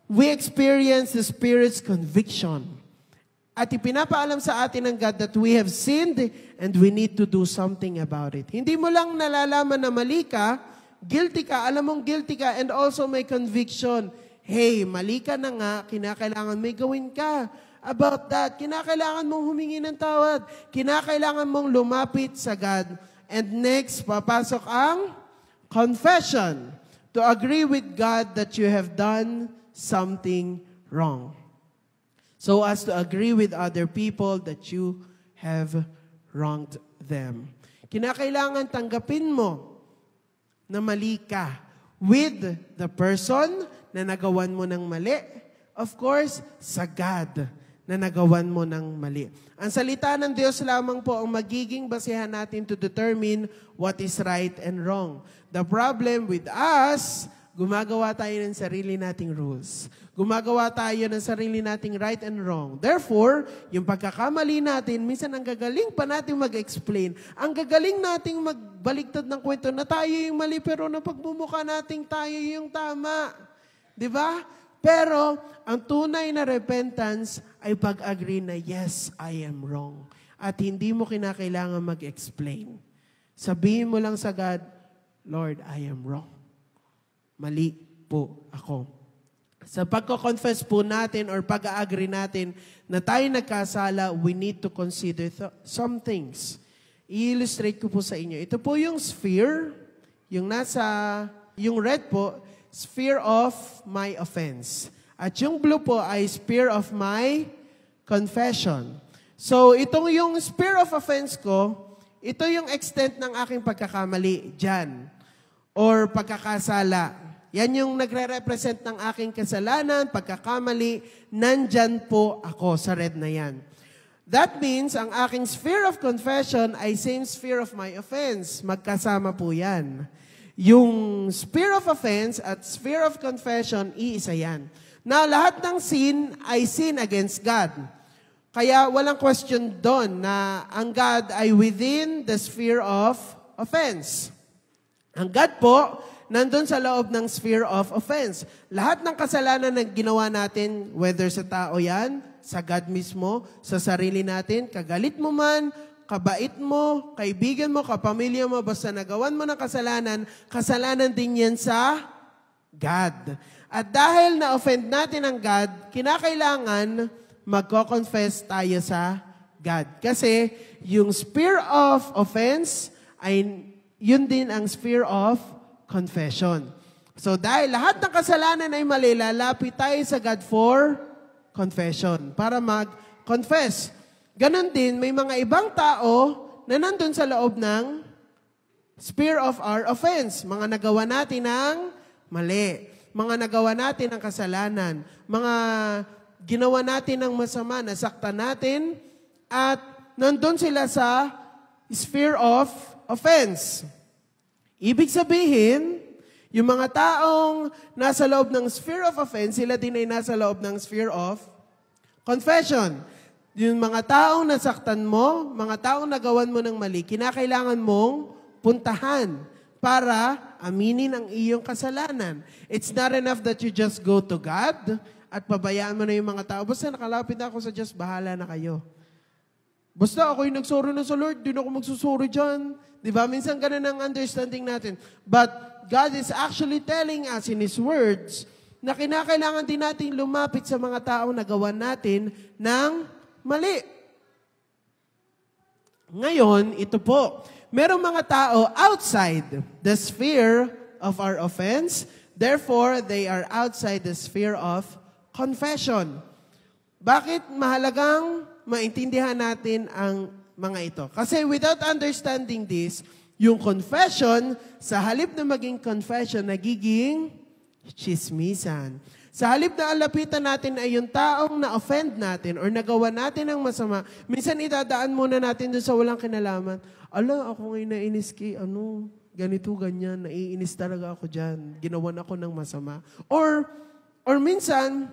we experience the Spirit's conviction. At ipinapaalam sa atin ng God that we have sinned and we need to do something about it. Hindi mo lang nalalaman na mali ka, guilty ka, alam mong guilty ka, and also may conviction. Hey, mali ka na nga, kinakailangan may gawin ka about that. Kinakailangan mong humingi ng tawad. Kinakailangan mong lumapit sa God. And next, papasok ang confession. To agree with God that you have done something wrong. So as to agree with other people that you have wronged them. Kinakailangan tanggapin mo na mali ka with the person na nagawan mo ng mali. Of course, sa God na nagawan mo ng mali. Ang salita ng Diyos lamang po ang magiging basehan natin to determine what is right and wrong. The problem with us, gumagawa tayo ng sarili nating rules. Gumagawa tayo ng sarili nating right and wrong. Therefore, yung pagkakamali natin, minsan ang gagaling pa natin mag-explain. Ang gagaling nating magbaligtad ng kwento na tayo yung mali, pero napagmumukha nating tayo yung tama. Di ba? Pero, ang tunay na repentance ay pag-agree na, yes, I am wrong. At hindi mo kinakailangan mag-explain. Sabihin mo lang sa God, Lord, I am wrong. Mali po ako. Sa pagko-confess po natin or pag-agree natin na tayo nagkasala, we need to consider some things. I-illustrate ko po sa inyo. Ito po yung sphere, yung red po, sphere of my offense. At yung blue po ay sphere of my confession. So, itong yung sphere of offense ko, ito yung extent ng aking pagkakamali dyan. Or pagkakasala. Yan yung nagre-represent ng aking kasalanan, pagkakamali, nandyan po ako sa red na yan. That means, ang aking sphere of confession ay same sphere of my offense. Magkasama po yan. Yung sphere of offense at sphere of confession, iisa yan. Now, lahat ng sin ay sin against God. Kaya walang question doon na ang God ay within the sphere of offense. Ang God po, nandun sa loob ng sphere of offense. Lahat ng kasalanan na ginawa natin, whether sa tao yan, sa God mismo, sa sarili natin, kagalit mo man, kabait mo, kaibigan mo, kapamilya mo, basta nagawan mo ng kasalanan, kasalanan din yan sa God. At dahil na-offend natin ang God, kinakailangan magko-confess tayo sa God. Kasi yung sphere of offense ay yun din ang sphere of confession. So dahil lahat ng kasalanan ay mali, lalapit tayo sa God for confession, para mag-confess. Ganon din, may mga ibang tao na nandun sa loob ng sphere of our offense. Mga nagawa natin ng mali. Mga nagawa natin ng kasalanan. Mga ginawa natin ng masama, nasaktan natin, at nandun sila sa sphere of offense. Ibig sabihin, yung mga taong nasa loob ng sphere of offense, sila din ay nasa loob ng sphere of confession. Yung mga taong nasaktan mo, mga taong nagawan mo ng mali, kinakailangan mong puntahan para aminin ang iyong kasalanan. It's not enough that you just go to God at pabayaan mo na yung mga tao. Basta nakalapit na ako sa Diyos, bahala na kayo. Basta ako'y nagsorry na sa Lord, di na ako magsusorry dyan. Diba? Minsan ganun ang understanding natin. But God is actually telling us in His words na kinakailangan din natin lumapit sa mga taong nagawa natin ng mali. Ngayon, ito po. Merong mga tao outside the sphere of our offense. Therefore, they are outside the sphere of confession. Bakit mahalagang maintindihan natin ang mga ito? Kasi without understanding this, yung confession, sa halip na maging confession, nagiging chismisan. Sa halip na alapitan natin ay yung taong na-offend natin or nagawa natin ng masama, minsan idadaan muna natin dun sa walang kinalaman. Ala, ako ngayon nainis kay ganito, ganyan, naiinis talaga ako dyan. Ginawan ako ng masama. Or minsan,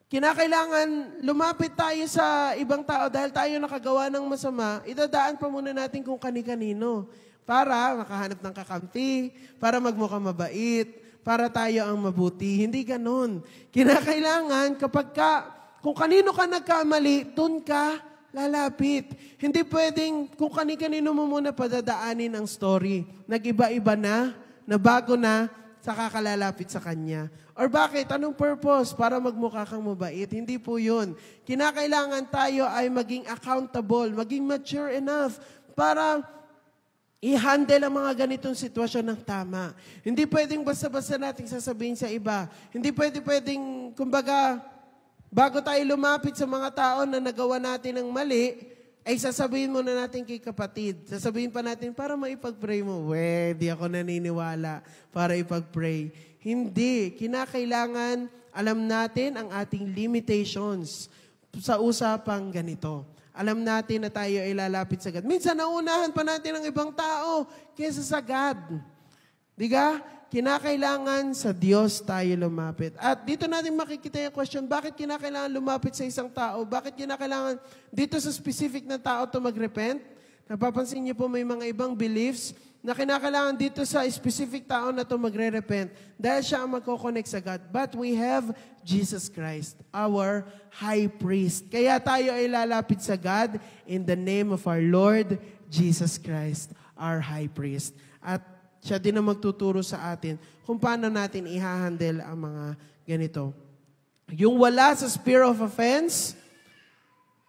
kinakailangan lumapit tayo sa ibang tao dahil tayo nakagawa ng masama, idadaan pa muna natin kung kani-kanino para makahanap ng kakampi, para magmukhang mabait, para tayo ang mabuti. Hindi ganon. Kinakailangan kung kanino ka nagkamali, dun ka lalapit. Hindi pwedeng kung kani-kanino mo muna padadaanin ang story. Nag-iba-iba na bago na, saka ka lalapit sa kanya. Or bakit? Anong purpose? Para magmukha kang mabait. Hindi po yun. Kinakailangan tayo ay maging accountable, maging mature enough para i-handle ang mga ganitong sitwasyon ng tama. Hindi pwedeng basta-basta nating sasabihin sa iba. Hindi pwedeng, kumbaga, bago tayo lumapit sa mga tao na nagawa natin ng mali, ay sasabihin muna natin kay kapatid. Sasabihin pa natin, para maipag-pray mo. Di ako naniniwala para ipag-pray. Hindi. Kinakailangan Alam natin ang ating limitations sa usapang ganito. Alam natin na tayo ay lalapit sa God. Minsan, nauunahan pa natin ang ibang tao kaysa sa God. Diga? Kinakailangan sa Diyos tayo lumapit. At dito natin makikita yung question, bakit kinakailangan lumapit sa isang tao? Bakit kinakailangan dito sa specific na tao to mag-repent? Napapansin niyo po may mga ibang beliefs na kinakailangan dito sa specific tao na to magre-repent dahil siya ang magkoconnect sa God. But we have Jesus Christ, our high priest. Kaya tayo ay lalapit sa God in the name of our Lord Jesus Christ, our high priest. At siya din ang magtuturo sa atin kung paano natin i-handle ang mga ganito. Yung wala sa sphere of offense,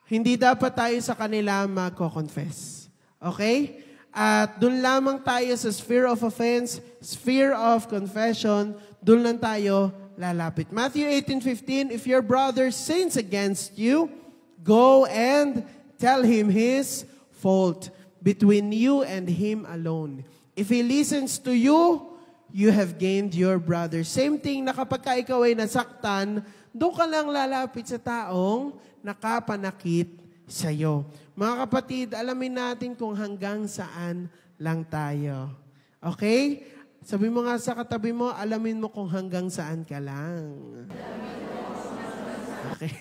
hindi dapat tayo sa kanila magko-confess. Okay? At doon lamang tayo sa sphere of offense, sphere of confession, doon lang tayo lalapit. Matthew 18:15, if your brother sins against you, go and tell him his fault between you and him alone. If he listens to you, you have gained your brother. Same thing na kapag ka ikaw ay nasaktan, doon ka lang lalapit sa taong nakapanakit sa'yo. Mga kapatid, alamin natin kung hanggang saan lang tayo. Okay? Sabi mo nga sa katabi mo, alamin mo kung hanggang saan ka lang. Okay.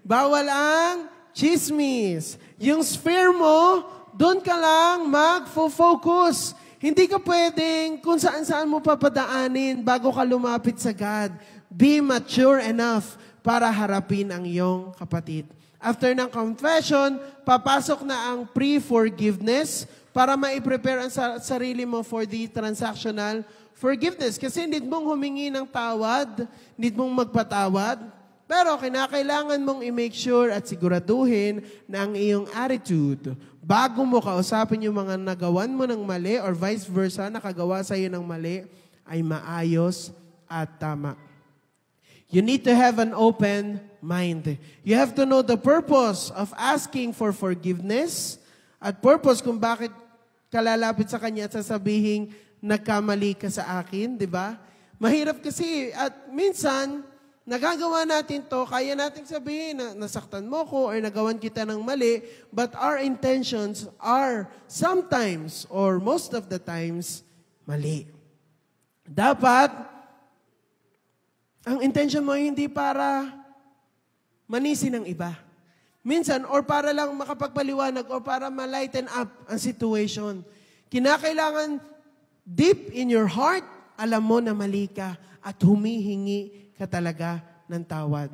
Bawal ang chismis. Yung sphere mo, doon ka lang mag-focus. Hindi ka pwedeng kung saan-saan mo papadaanin bago ka lumapit sa God. Be mature enough para harapin ang iyong kapatid. After ng confession, papasok na ang pre-forgiveness para ma-prepare ang sarili mo for the transactional forgiveness. Kasi need mong humingi ng tawad, need mong magpatawad, pero kinakailangan mong i-make sure at siguraduhin na ang iyong attitude, bago mo kausapin yung mga nagawan mo ng mali or vice versa, nakagawa sa iyo ng mali, ay maayos at tama. You need to have an open mind. You have to know the purpose of asking for forgiveness at purpose kung bakit kalalapit sa Kanya at sasabihin, nagkamali ka sa akin, di ba? Mahirap kasi at minsan, nagagawa natin to, kaya natin sabihin na nasaktan mo ko or nagawan kita ng mali, but our intentions are sometimes or most of the times mali. Dapat, ang intention mo ay hindi para manisi ng iba. Minsan, or para lang makapagpaliwanag or para ma-lighten up ang situation. Kinakailangan deep in your heart, alam mo na mali ka at humihingi ka talaga ng tawad.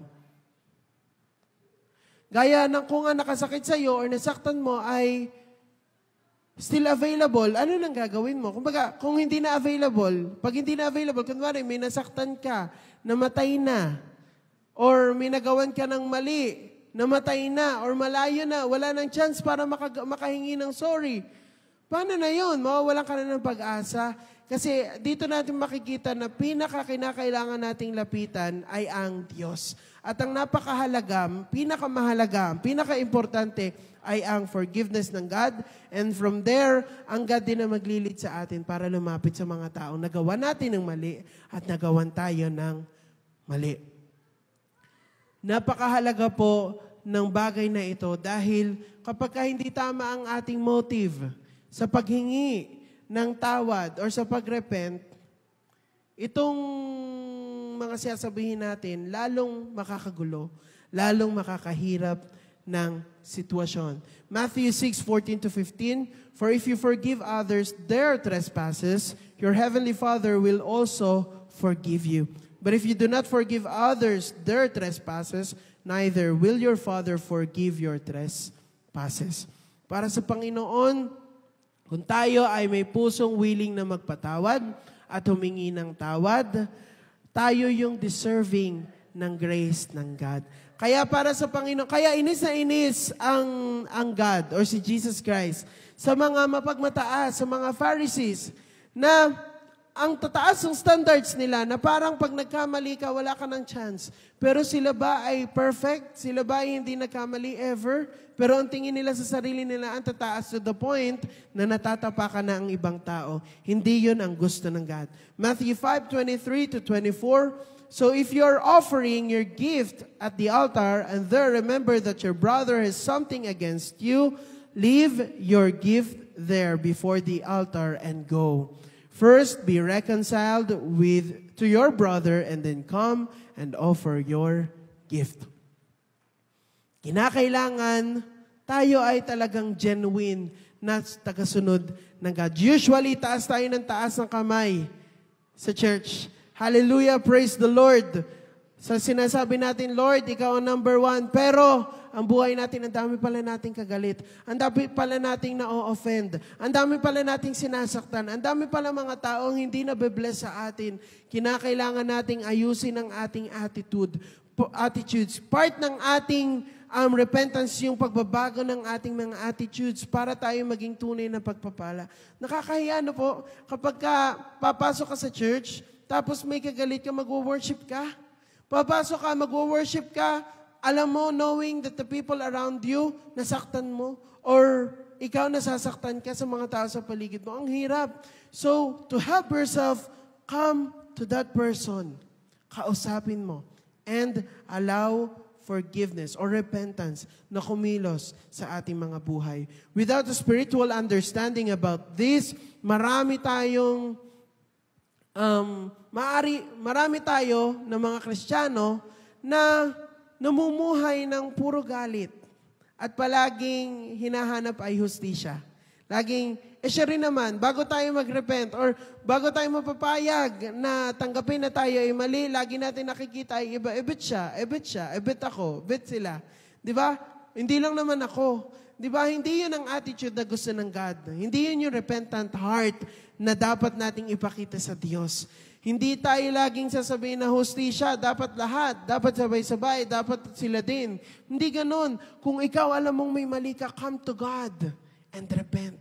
Gaya ng kung nga nakasakit sa'yo or nasaktan mo ay still available, ano nang gagawin mo? Kumbaga, kung hindi na available, pag hindi na available, kunwari may nasaktan ka, namatay na, or may nagawan ka ng mali, namatay na, or malayo na, wala nang chance para makahingi ng sorry. Paano na yun? Mawawalan ka na ng pag-asa. Kasi dito natin makikita na pinaka-kinakailangan nating lapitan ay ang Diyos. At ang napakahalaga, pinakamahalaga, pinaka-importante ay ang forgiveness ng God. And from there, ang God din na maglilid sa atin para lumapit sa mga taong nagawa natin ng mali at nagawan tayo ng mali. Napakahalaga po ng bagay na ito dahil kapag hindi tama ang ating motive sa paghingi ng tawad or sa pagrepent, itong mga sasabihin natin, lalong makakagulo, lalong makakahirap ng sitwasyon. Matthew 6:14-15, for if you forgive others their trespasses, your heavenly Father will also forgive you. But if you do not forgive others their trespasses, neither will your Father forgive your trespasses. Para sa Panginoon, kung tayo ay may pusong willing na magpatawad at humingi ng tawad, tayo yung deserving ng grace ng God. Kaya para sa Panginoon, kaya inis na inis ang God or si Jesus Christ sa mga mapagmataas, sa mga Pharisees, na ang tataas ng standards nila na parang pag nagkamali ka, wala ka ng chance. Pero sila ba ay perfect? Sila ba ay hindi nagkamali ever? Pero ang tingin nila sa sarili nila ang tataas to the point na natatapakan na ang ibang tao. Hindi yun ang gusto ng God. Matthew 5:23-24, So if you're offering your gift at the altar and there remember that your brother has something against you, leave your gift there before the altar and go. First, be reconciled to your brother and then come and offer your gift. Kinakailangan tayo ay talagang genuine na tagasunod ng God. Usually, taas tayo ng taas ng kamay sa church. Hallelujah, praise the Lord. Sa sinasabi natin, Lord, ikaw ang number one. Pero, ang buhay natin, ang dami pala nating kagalit. Ang dami pala nating na-offend. Ang dami pala nating sinasaktan. Ang dami pala mga taong hindi na-bless sa atin. Kinakailangan nating ayusin ang ating attitudes. Part ng ating repentance, yung pagbabago ng ating mga attitudes para tayo maging tunay na pagpapala. Nakakahiya, no po? Kapag papasok ka sa church, tapos may kagalit ka, mag-worship ka. Papasok ka, mag-worship ka, alam mo, knowing that the people around you, nasaktan mo, or ikaw nasasaktan ka sa mga tao sa paligid mo. Ang hirap. So, to help yourself, come to that person. Kausapin mo. And allow forgiveness or repentance na kumilos sa ating mga buhay. Without a spiritual understanding about this, marami tayo na mga Kristiyano na namumuhay ng puro galit at palaging hinahanap ay hustisya. Laging, siya rin naman, bago tayo mag-repent or bago tayo mapapayag na tanggapin na tayo ay mali, lagi natin nakikita ay iba, ebit siya, ebit ako, ebit sila. Di ba? Hindi lang naman ako. Di ba? Hindi yun ang attitude na gusto ng God. Hindi yun yung repentant heart na dapat nating ipakita sa Diyos. Hindi tayo laging sasabihin na hustisya, dapat lahat, dapat sabay-sabay, dapat sila din. Hindi ganun. Kung ikaw alam mong may mali ka, come to God and repent.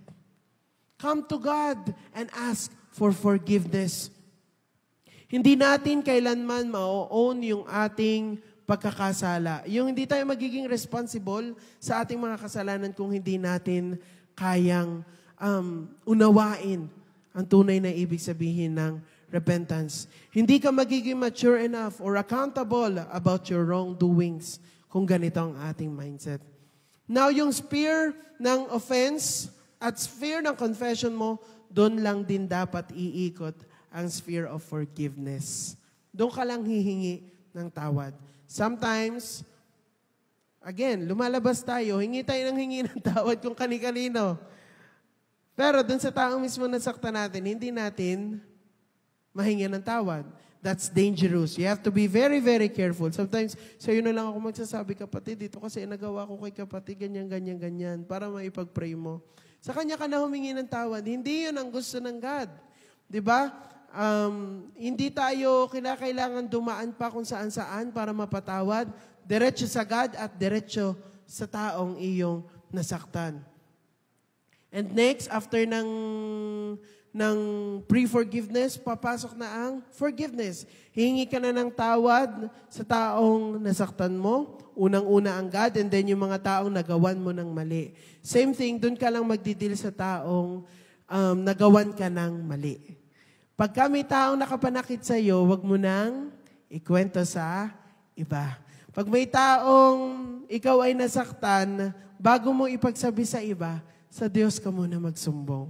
Come to God and ask for forgiveness. Hindi natin kailanman ma-own yung ating pagkakasala. Yung hindi tayo magiging responsible sa ating mga kasalanan kung hindi natin kayang unawain ang tunay na ibig sabihin ng repentance. Hindi ka magiging mature enough or accountable about your wrongdoings kung ganito ang ating mindset. Now, yung sphere ng offense at sphere ng confession mo, doon lang din dapat iikot ang sphere of forgiveness. Doon ka lang hihingi ng tawad. Sometimes, again, lumalabas tayo, hingi tayo ng hingi ng tawad kung kani-kanino. Pero doon sa taong mismo nasaktan natin, hindi natin mahingi ng tawad. That's dangerous. You have to be very, very careful. Sometimes, sa'yo na lang ako magsasabi, kapatid, dito kasi nagawa ko kay kapatid, ganyan, para maipag-pray mo. Sa kanya ka na humingi ng tawad. Hindi yun ang gusto ng God. Diba? Hindi tayo kinakailangan dumaan pa kung saan-saan para mapatawad. Diretso sa God at diretso sa taong iyong nasaktan. And next, after ng pre-forgiveness, papasok na ang forgiveness. Hingi ka na ng tawad sa taong nasaktan mo. Unang-una ang God, and then yung mga taong nagawan mo ng mali. Same thing, dun ka lang magdidil sa taong nagawan ka ng mali. Pagka may taong nakapanakit sa iyo, wag mo nang ikwento sa iba. Pag may taong ikaw ay nasaktan, bago mo ipagsabi sa iba, sa Diyos ka muna magsumbong.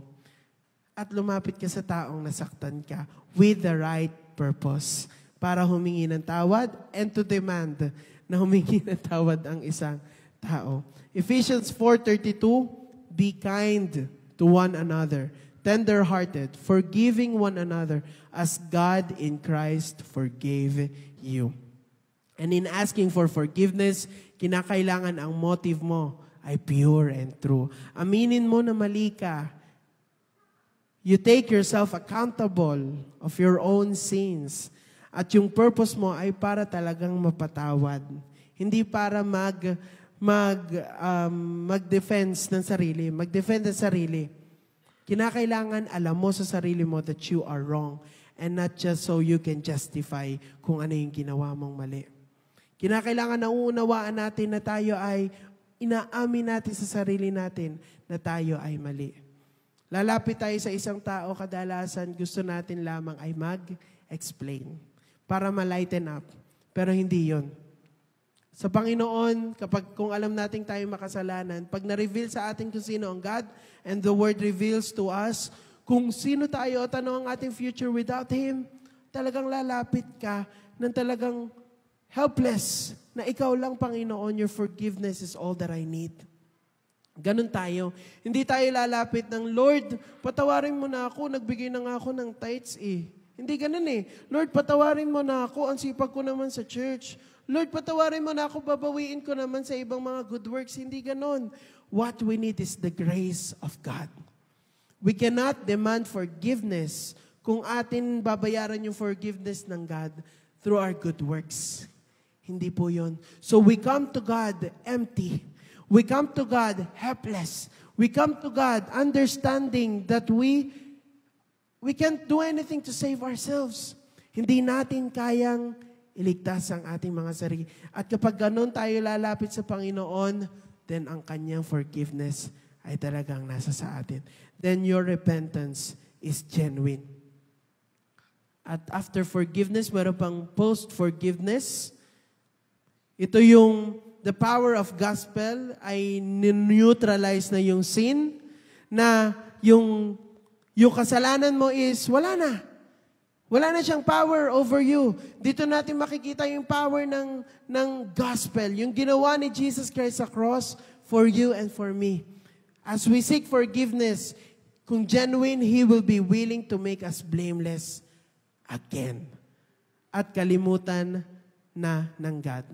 At lumapit ka sa taong nasaktan ka with the right purpose para humingi ng tawad and to demand na humingi ng tawad ang isang tao. Ephesians 4:32, be kind to one another, tender-hearted, forgiving one another as God in Christ forgave you. And in asking for forgiveness, kinakailangan ang motive mo ay pure and true. Aminin mo na mali ka. You take yourself accountable of your own sins. At yung purpose mo ay para talagang mapatawad. Hindi para mag-defense ng sarili. Mag-defend ng sarili. Kinakailangan alam mo sa sarili mo that you are wrong and not just so you can justify kung ano yung ginawa mong mali. Kinakailangan nauunawaan natin na tayo ay inaamin natin sa sarili natin na tayo ay mali. Lalapit tayo sa isang tao, kadalasan gusto natin lamang ay mag-explain. para ma-lighten up. Pero hindi yon. Sa Panginoon, kung alam natin tayo makasalanan, pag na-reveal sa atin kung sino ang God, and the Word reveals to us kung sino tayo at ano ang ating future without Him, talagang lalapit ka ng talagang helpless na ikaw lang, Panginoon, your forgiveness is all that I need. Ganun tayo. Hindi tayo lalapit ng, Lord, patawarin mo na ako, nagbigay na nga ako ng tithes eh. Hindi ganun eh. Lord, patawarin mo na ako, ang sipag ko naman sa church. Lord, patawarin mo na ako, babawiin ko naman sa ibang mga good works. Hindi ganun. What we need is the grace of God. We cannot demand forgiveness kung atin babayaran yung forgiveness ng God through our good works. Hindi po yun. So we come to God empty. We come to God helpless. We come to God understanding that we can't do anything to save ourselves. Hindi natin kayang iligtas ang ating mga sarili. At kapag ganun tayo lalapit sa Panginoon, then ang kanyang forgiveness ay talagang nasa sa atin. Then your repentance is genuine. At after forgiveness, meron pang post-forgiveness. Ito yung the power of gospel ay neutralize na yung sin, na yung kasalanan mo is wala na. Wala na siyang power over you. Dito natin makikita yung power ng gospel, yung ginawa ni Jesus Christ sa cross for you and for me. As we seek forgiveness, kung genuine, He will be willing to make us blameless again. At kalimutan na ng God.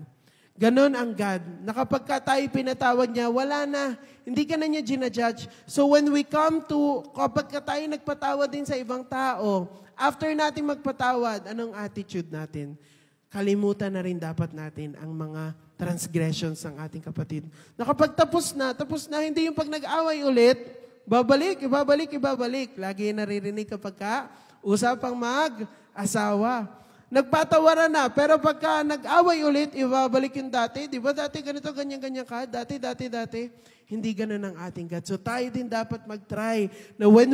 Ganon ang God, na kapag tayo pinatawad niya, wala na. Hindi ka na niya ginajudge. So when we come to, kapag tayo nagpatawad din sa ibang tao, after natin magpatawad, anong attitude natin? Kalimutan na rin dapat natin ang mga transgressions ng ating kapatid. Na kapag tapos na, hindi yung pag nag-away ulit, ibabalik. Lagi naririnig kapag usapang mag-asawa. Nagpatawaran na, pero pagka nag-away ulit, ibabalik yung dati. Di ba dati ganito, ganyan ka? Dati. Hindi ganun ang ating God. So tayo din dapat mag-try na when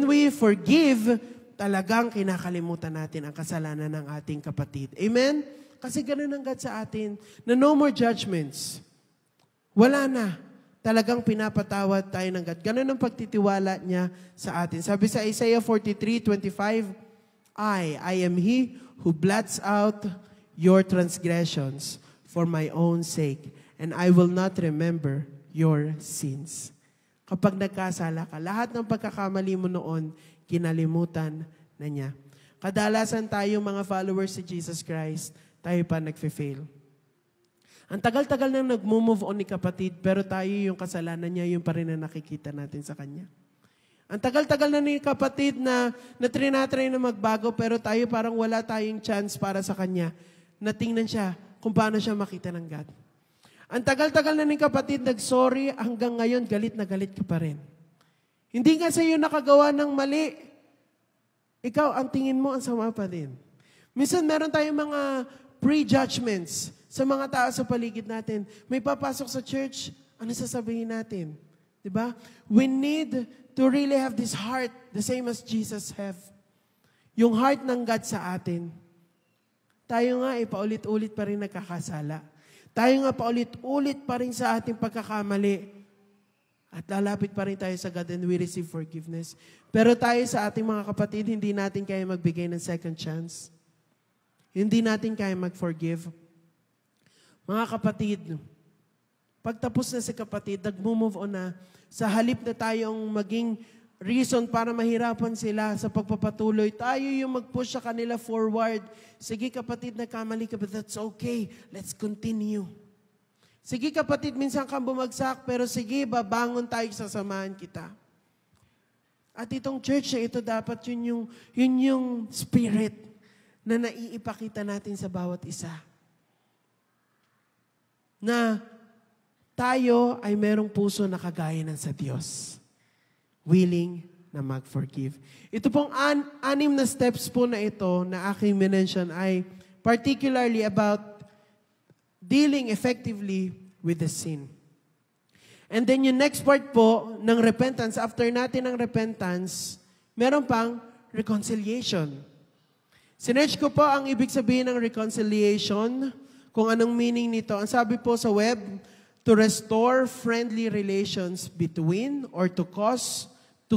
we forgive, talagang kinakalimutan natin ang kasalanan ng ating kapatid. Amen? Kasi ganun ang God sa atin, na no more judgments. Wala na. Talagang pinapatawad tayo ng God. Ganun ang pagtitiwala niya sa atin. Sabi sa Isaiah 43:25, I am He who blots out your transgressions for my own sake, and I will not remember your sins. Kapag nagkasala ka, lahat ng pagkakamali mo noon, kinalimutan na niya. Kadalasan tayo mga followers si Jesus Christ, tayo pa nagfe-fail. Ang tagal-tagal nang nag-move on ni kapatid, pero tayo yung kasalanan niya, yung pa rin na nakikita natin sa kanya. Ang tagal-tagal na ni kapatid na trinatry na magbago, pero tayo parang wala tayong chance para sa kanya. Natingnan siya kung paano siya makita ng God. Ang tagal-tagal na ni kapatid nag-sorry, hanggang ngayon galit na galit ka pa rin. Hindi nga sa iyo nakagawa ng mali. Ikaw, ang tingin mo, ang sama pa din. Minsan meron tayong mga prejudgments sa mga tao sa paligid natin. May papasok sa church, ano sasabihin natin? Diba? We need to really have this heart, the same as Jesus have. Yung heart ng God sa atin. Tayo nga, paulit-ulit pa rin nagkakasala. Tayo nga, paulit-ulit pa rin sa ating pagkakamali. At lalapit pa rin tayo sa God and we receive forgiveness. Pero tayo sa ating mga kapatid, hindi natin kaya magbigay ng second chance. Hindi natin kaya mag-forgive. Mga kapatid, pagtapos na si kapatid, nag-move on na, sa halip na tayong maging reason para mahirapan sila sa pagpapatuloy, tayo yung mag-push sa kanila forward. Sige kapatid, nagkamali ka, but that's okay. Let's continue. Sige kapatid, minsan kang bumagsak, pero sige, babangon tayo, sasamahan kita. At itong church na ito, dapat yun yung spirit na naiipakita natin sa bawat isa. Na tayo ay merong puso na kagaya ng sa Diyos. Willing na mag-forgive. Ito pong 6 na steps po na ito na aking mention ay particularly about dealing effectively with the sin. And then yung next part po ng repentance, after natin ng repentance, meron pang reconciliation. Sinerch ko po ang ibig sabihin ng reconciliation, kung anong meaning nito. Ang sabi po sa web, to restore friendly relations between or to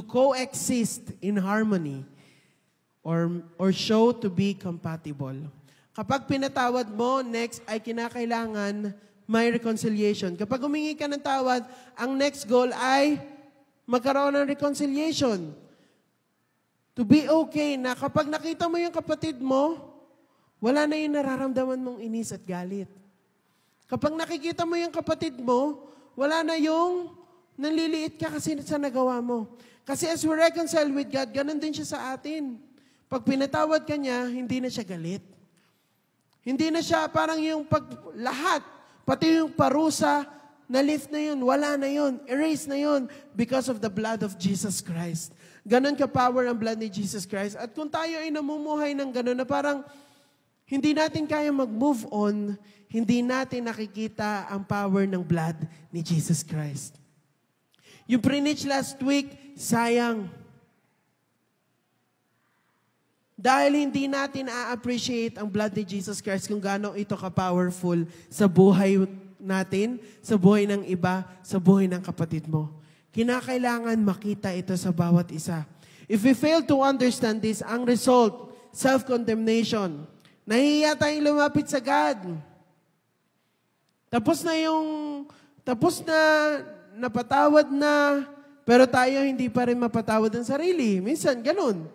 coexist in harmony or show to be compatible. Kapag pinatawad mo, next ay kinakailangan may reconciliation. Kapag humingi ka ng tawad, ang next goal ay magkaroon ng reconciliation. To be okay na kapag nakita mo yung kapatid mo, wala na yung nararamdaman mong inis at galit. Kapag nakikita mo yung kapatid mo, wala na yung nanliliit ka kasi sa nagawa mo. Kasi as we reconcile with God, ganun din siya sa atin. Pag pinatawad ka niya, hindi na siya galit. Hindi na siya parang yung lahat, pati yung parusa, na-lift na yun, wala na yun, erase na yun because of the blood of Jesus Christ. Ganon ka-power ang blood ni Jesus Christ. At kung tayo ay namumuhay ng ganon na parang hindi natin kaya mag-move on, hindi natin nakikita ang power ng blood ni Jesus Christ. Yung preach last week, sayang. Dahil hindi natin a-appreciate ang blood ni Jesus Christ kung gaano ito ka-powerful sa buhay natin, sa buhay ng iba, sa buhay ng kapatid mo. Kinakailangan makita ito sa bawat isa. If we fail to understand this, ang result, self-condemnation. Nahihiya tayong lumapit sa God. Tapos na, napatawad na, pero tayo hindi pa rin mapatawad ang sarili. Minsan, ganun.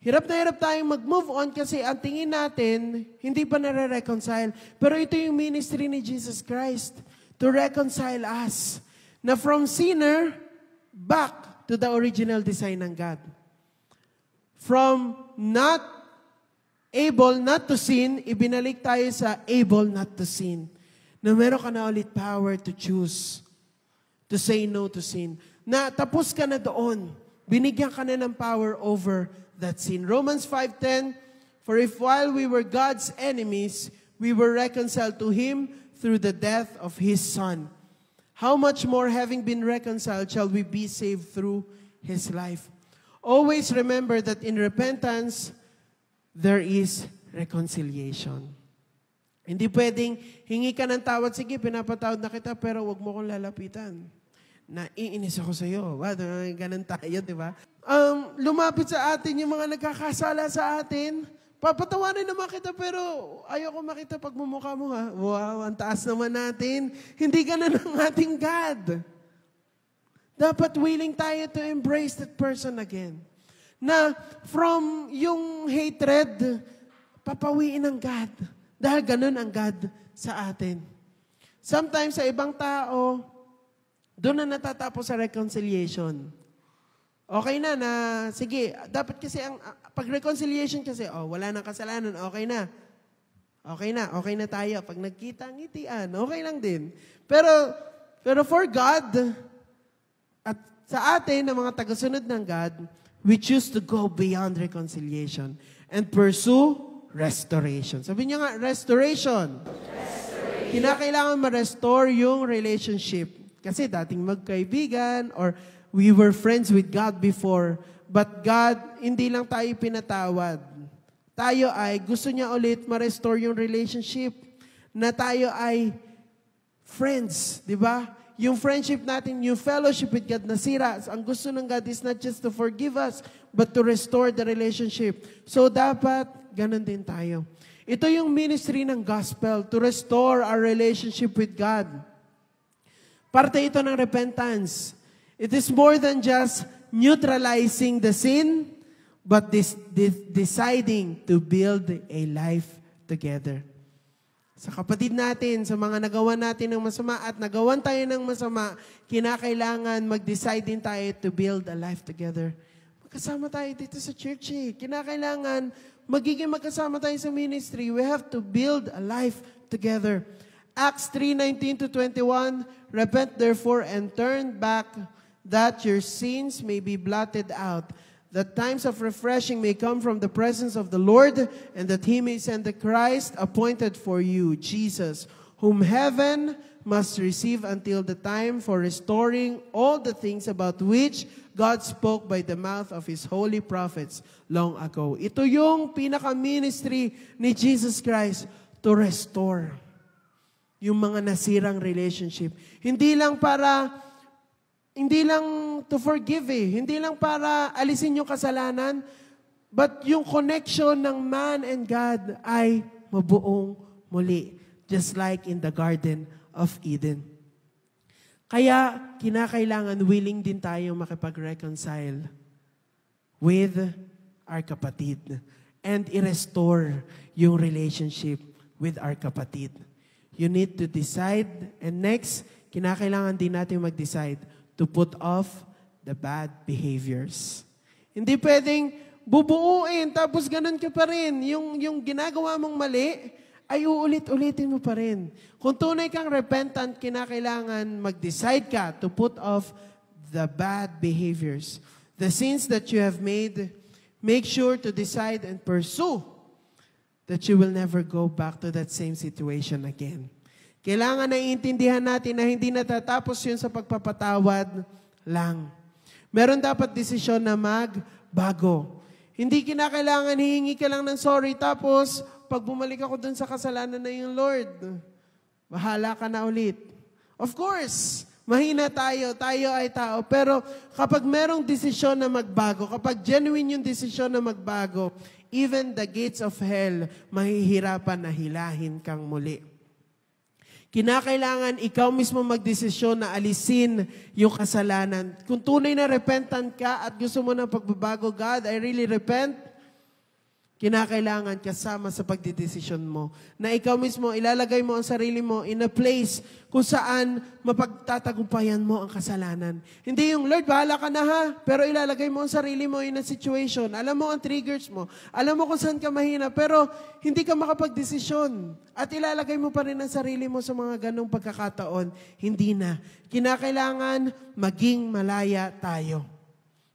Hirap na hirap tayong mag-move on kasi ang tingin natin, hindi pa nare-reconcile. Pero ito yung ministry ni Jesus Christ, to reconcile us. Na from sinner, back to the original design ng God. From not able not to sin, ibinalik tayo sa able not to sin. Na meron ka na ulit power to choose, to say no to sin. Na tapos ka na doon, binigyan ka na ng power over that sin. Romans 5:10, for if while we were God's enemies, we were reconciled to Him through the death of His Son, how much more having been reconciled shall we be saved through His life? Always remember that in repentance, there is reconciliation. Hindi pwedeng hingi ka ng tawad, sige, pinapatawad na kita, pero wag mo kong lalapitan. Naiinis ako sa iyo. Ganun tayo, di ba? Lumapit sa atin yung mga nagkakasala sa atin, papatawarin naman kita, pero ayoko makita pagmumukha mo, ha? Wow, ang taas naman natin. Hindi ganun ang ating God. Dapat willing tayo to embrace that person again. Na from yung hatred, papawiin ng God. Dahil ganun ang God sa atin. Sometimes sa ibang tao, doon na natatapos sa reconciliation. Okay na, sige, dapat kasi pag reconciliation kasi, wala nang kasalanan, okay na. Okay na tayo. Pag nagkita, ngitian, okay lang din. Pero for God, at sa atin, ng mga tagasunod ng God, we choose to go beyond reconciliation and pursue restoration. Sabi niya nga, restoration. Kinakailangan ma-restore yung relationship. Kasi dating magkaibigan or we were friends with God before, but God, hindi lang tayo pinatawad. Tayo ay, gusto niya ulit ma-restore yung relationship na tayo ay friends, di ba? Yung friendship natin, yung fellowship with God nasira. Ang gusto ng God is not just to forgive us, but to restore the relationship. So dapat, ganun din tayo. Ito yung ministry ng gospel, to restore our relationship with God. Parte ito ng repentance. It is more than just neutralizing the sin, but deciding to build a life together. Sa kapatid natin, sa mga nagawa natin ng masama at nagawan tayo ng masama, kinakailangan mag-decide din tayo to build a life together. Magkasama tayo dito sa church eh. Kinakailangan magiging magkasama tayo sa ministry. We have to build a life together. Acts 3:19-21, repent therefore and turn back that your sins may be blotted out, that times of refreshing may come from the presence of the Lord, and that He may send the Christ appointed for you, Jesus, whom heaven must receive until the time for restoring all the things about which God spoke by the mouth of His holy prophets long ago. Ito yung pinaka-ministry ni Jesus Christ, to restore yung mga nasirang relationship. Hindi lang to forgive hindi lang para alisin yung kasalanan, but yung connection ng man and God ay mabuong muli. Just like in the Garden of Eden. Kaya, kinakailangan willing din tayo makipag-reconcile with our kapatid and i-restore yung relationship with our kapatid. You need to decide, and next, kinakailangan din natin mag-decide to put off the bad behaviors. Hindi pwedeng bubuuin, tapos ganun ka pa rin. Yung ginagawa mong mali, ay uulit-ulitin mo pa rin. Kung tunay kang repentant, kinakailangan mag-decide ka to put off the bad behaviors. The sins that you have made, make sure to decide and pursue that you will never go back to that same situation again. Kailangan na iintindihan natin na hindi natatapos yun sa pagpapatawad lang. Meron dapat desisyon na magbago. Hindi kinakailangan hihingi ka lang ng sorry, tapos pag bumalik ako dun sa kasalanan na yung Lord, bahala ka na ulit. Of course, mahina tayo ay tao, pero kapag merong desisyon na magbago, kapag genuine yung desisyon na magbago, even the gates of hell, mahihirapan na hilahin kang muli. Kinakailangan ikaw mismo magdesisyon na alisin yung kasalanan. Kung tunay na repentant ka at gusto mo ng pagbabago, God, I really repent, kinakailangan kasama sa pagdidesisyon mo na ikaw mismo, ilalagay mo ang sarili mo in a place kung saan mapagtatagumpayan mo ang kasalanan. Hindi yung, Lord, bahala ka na ha, pero ilalagay mo ang sarili mo in a situation. Alam mo ang triggers mo. Alam mo kung saan ka mahina, pero hindi ka makapagdesisyon. At ilalagay mo pa rin ang sarili mo sa mga ganong pagkakataon. Hindi na. Kinakailangan maging malaya tayo.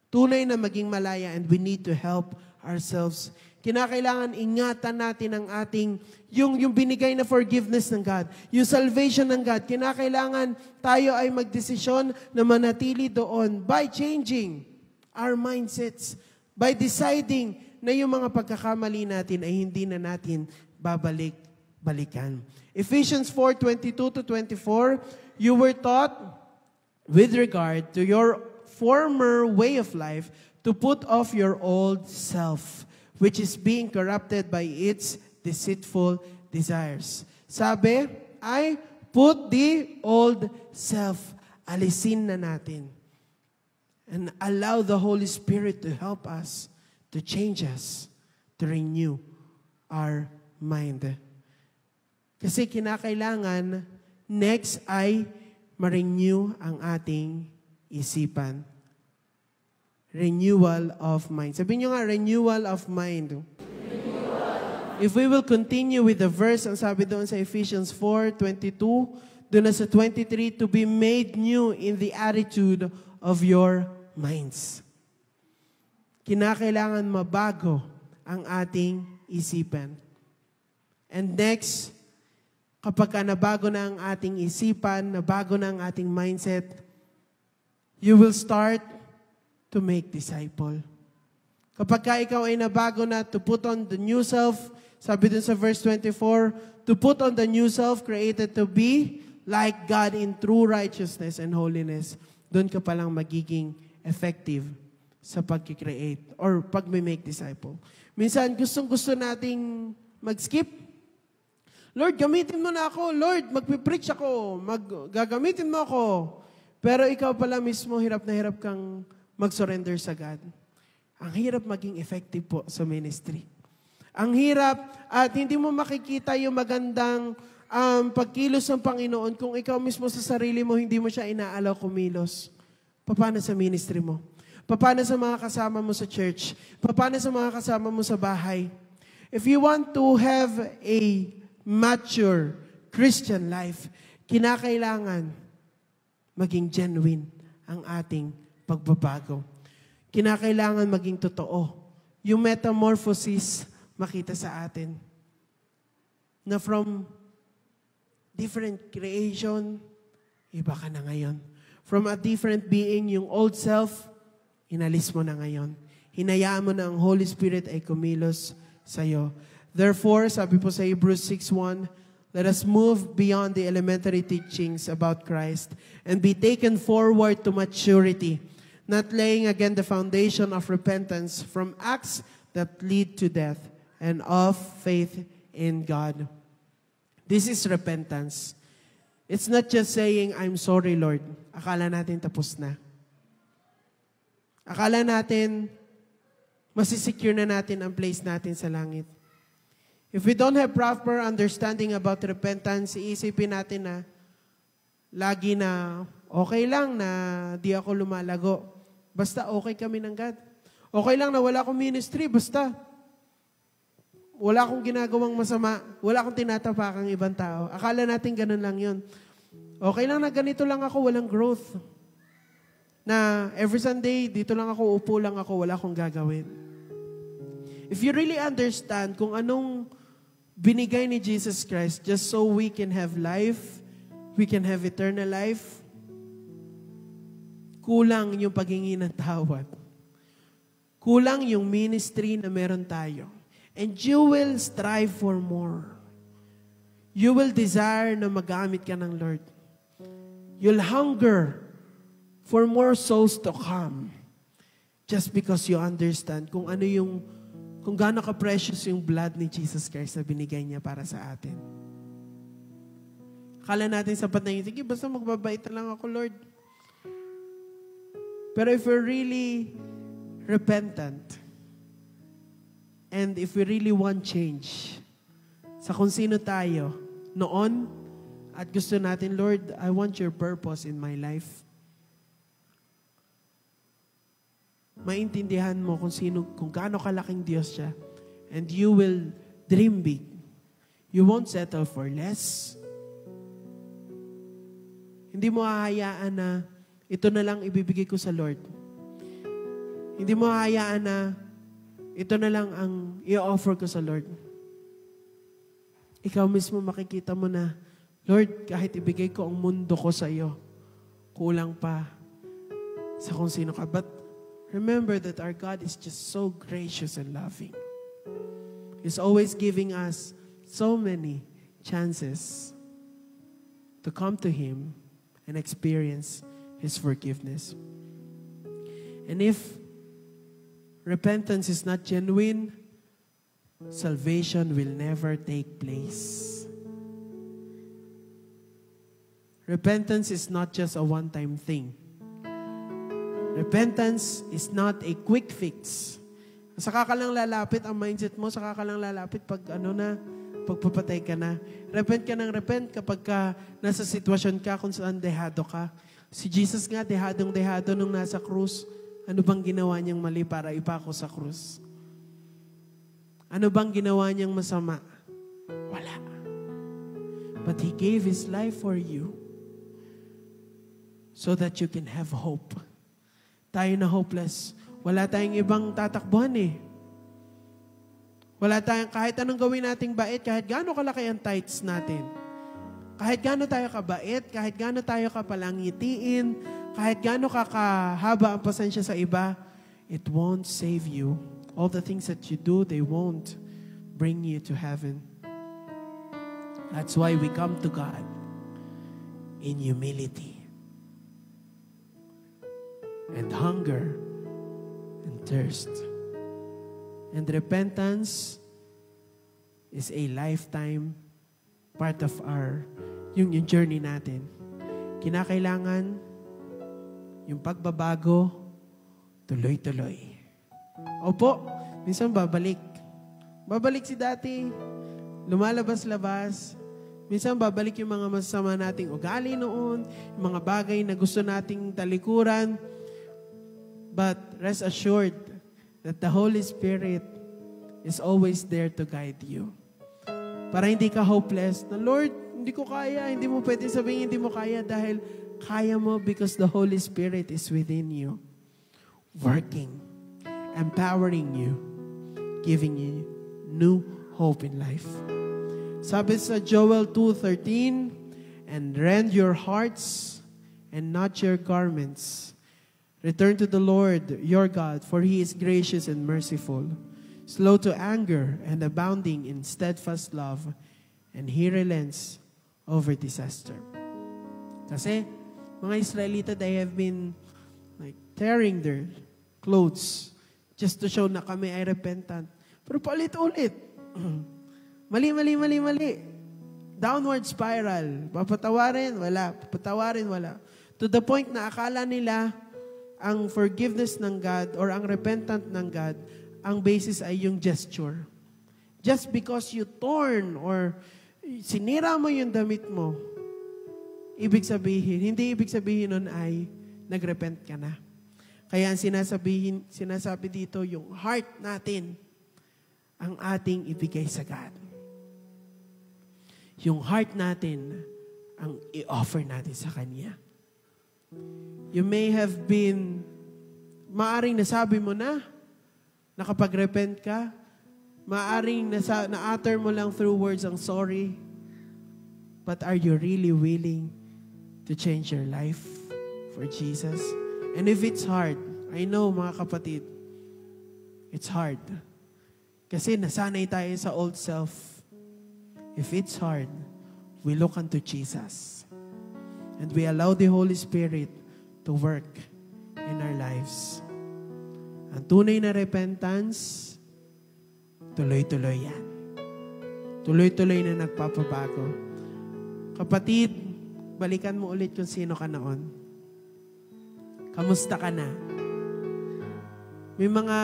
Tunay na maging malaya, and we need to help ourselves. Kinakailangan ingatan natin ang ating, yung binigay na forgiveness ng God, yung salvation ng God. Kinakailangan tayo ay magdesisyon na manatili doon by changing our mindsets, by deciding na yung mga pagkakamali natin ay hindi na natin balikan. Ephesians 4:22-24, you were taught with regard to your former way of life to put off your old self, which is being corrupted by its deceitful desires. Sabi, ay put the old self. Alisin na natin. And allow the Holy Spirit to help us, to change us, to renew our mind. Kasi kinakailangan, next ay ma-renew ang ating isipan. Renewal of mind. Sabihin nyo nga, renewal of mind. If we will continue with the verse, ang sabi doon sa Ephesians 4:22, doon na sa 23, to be made new in the attitude of your minds. Kinakailangan mabago ang ating isipan. And next, kapag nabago na ang ating isipan, nabago na ang ating mindset, you will start to make disciple. Kapag ka ikaw ay nabago na, to put on the new self, sabi dun sa verse 24, to put on the new self created to be like God in true righteousness and holiness, doon ka palang magiging effective sa pag-create or pag-make disciple. Minsan, gustong-gusto nating mag-skip. Lord, gamitin mo na ako. Lord, magpipreach ako. Gagamitin mo ako. Pero ikaw pala mismo, hirap na hirap kang mag-surrender sa God. Ang hirap maging effective po sa ministry. Ang hirap at hindi mo makikita yung magandang pagkilos ng Panginoon kung ikaw mismo sa sarili mo hindi mo siya inaalaw kumilos. Paano sa ministry mo? Paano sa mga kasama mo sa church? Paano sa mga kasama mo sa bahay? If you want to have a mature Christian life, kinakailangan maging genuine ang ating pagbabago. Kinakailangan maging totoo. Yung metamorphosis makita sa atin. Na from different creation, iba ka na ngayon. From a different being, yung old self, inalis mo na ngayon. Hinayaan mo na ang Holy Spirit ay kumilos sa'yo. Therefore, sabi po sa Hebrews 6:1, let us move beyond the elementary teachings about Christ and be taken forward to maturity, not laying again the foundation of repentance from acts that lead to death and of faith in God. This is repentance. It's not just saying, I'm sorry, Lord. Akala natin tapos na. Akala natin, masisecure na natin ang place natin sa langit. If we don't have proper understanding about repentance, iisipin natin na lagi na okay lang na di ako lumalago. Basta okay kami ng God. Okay lang na wala akong ministry, basta wala akong ginagawang masama, wala akong tinatapakang ibang tao. Akala natin ganun lang yun. Okay lang na ganito lang ako, walang growth. Na every Sunday, dito lang ako, upo lang ako, wala akong gagawin. If you really understand kung anong binigay ni Jesus Christ just so we can have life, we can have eternal life, kulang yung paghingi ng tawad. Kulang yung ministry na meron tayo. And you will strive for more. You will desire na magamit ka ng Lord. You'll hunger for more souls to come. Just because you understand kung ano yung, kung gaano ka-precious yung blood ni Jesus Christ na binigay niya para sa atin. Akala natin sapat na yun, sige, basta magbabait na lang ako, Lord. Pero if we're really repentant, and if we really want change sa kung sino tayo noon at gusto natin, Lord, I want your purpose in my life. Maintindihan mo kung gaano kalaking Diyos siya. And you will dream big. You won't settle for less. Hindi mo hahayaan na ito na lang ibibigay ko sa Lord. Hindi mo hahayaan na ito na lang ang i-offer ko sa Lord. Ikaw mismo makikita mo na, Lord, kahit ibigay ko ang mundo ko sa iyo, kulang pa sa kung sino ka. But remember that our God is just so gracious and loving. He's always giving us so many chances to come to Him and experience His forgiveness. And if repentance is not genuine, salvation will never take place. Repentance is not just a one-time thing. Repentance is not a quick fix. Saka ka lang lalapit, ang mindset mo, saka ka lang lalapit pag pagpapatay ka na. Repent ka ng repent kapag nasa sitwasyon ka kung saan dehado ka. Si Jesus nga, dehadong-dehado nung nasa krus. Ano bang ginawa niyang mali para ipako sa krus? Ano bang ginawa niyang masama? Wala. But He gave His life for you so that you can have hope. Tayo na hopeless. Wala tayong ibang tatakbuhan eh. Wala tayong, kahit anong gawin nating bait, kahit gaano kalaki ang tithes natin, kahit gaano tayo kabait, kahit gaano tayo kapalangitiin, kahit gaano kakahaba ang pasensya sa iba, it won't save you. All the things that you do, they won't bring you to heaven. That's why we come to God in humility and hunger and thirst. And repentance is a lifetime part of yung journey natin. Kinakailangan yung pagbabago, tuloy-tuloy. Opo, minsan babalik. Babalik si dati, lumalabas-labas. Minsan babalik yung mga masama nating ugali noon, yung mga bagay na gusto nating talikuran. But rest assured that the Holy Spirit is always there to guide you. Para hindi ka hopeless na, Lord, hindi ko kaya. Hindi mo pwede sabihin hindi mo kaya dahil kaya mo because the Holy Spirit is within you, working, empowering you, giving you new hope in life. Sabi sa Joel 2:13, and rend your hearts and not your garments. Return to the Lord your God, for He is gracious and merciful, slow to anger and abounding in steadfast love, and He relents over disaster. Kasi, mga Israelita, they have been like tearing their clothes just to show na kami ay repentant. Pero paulit-ulit. Mali. Downward spiral. Papatawarin, wala. Papatawarin, wala. To the point na akala nila ang forgiveness ng God or ang repentant ng God, ang basis ay yung gesture. Just because you torn or sinira mo yung damit mo, hindi ibig sabihin nun ay nagrepent ka na. Kaya ang sinasabi dito, yung heart natin ang ating ibigay sa God. Yung heart natin ang i-offer natin sa Kanya. You may have been, maaring nasabi mo na, nakapag-repent ka, maaring na-utter mo lang through words ang sorry, but are you really willing to change your life for Jesus? And if it's hard, I know mga kapatid, it's hard. Kasi nasanay tayo sa old self. If it's hard, we look unto Jesus. And we allow the Holy Spirit to work in our lives. Ang tunay na repentance, tuloy-tuloy yan. Tuloy-tuloy na nagpapabago. Kapatid, balikan mo ulit kung sino ka noon. Kamusta ka na? May mga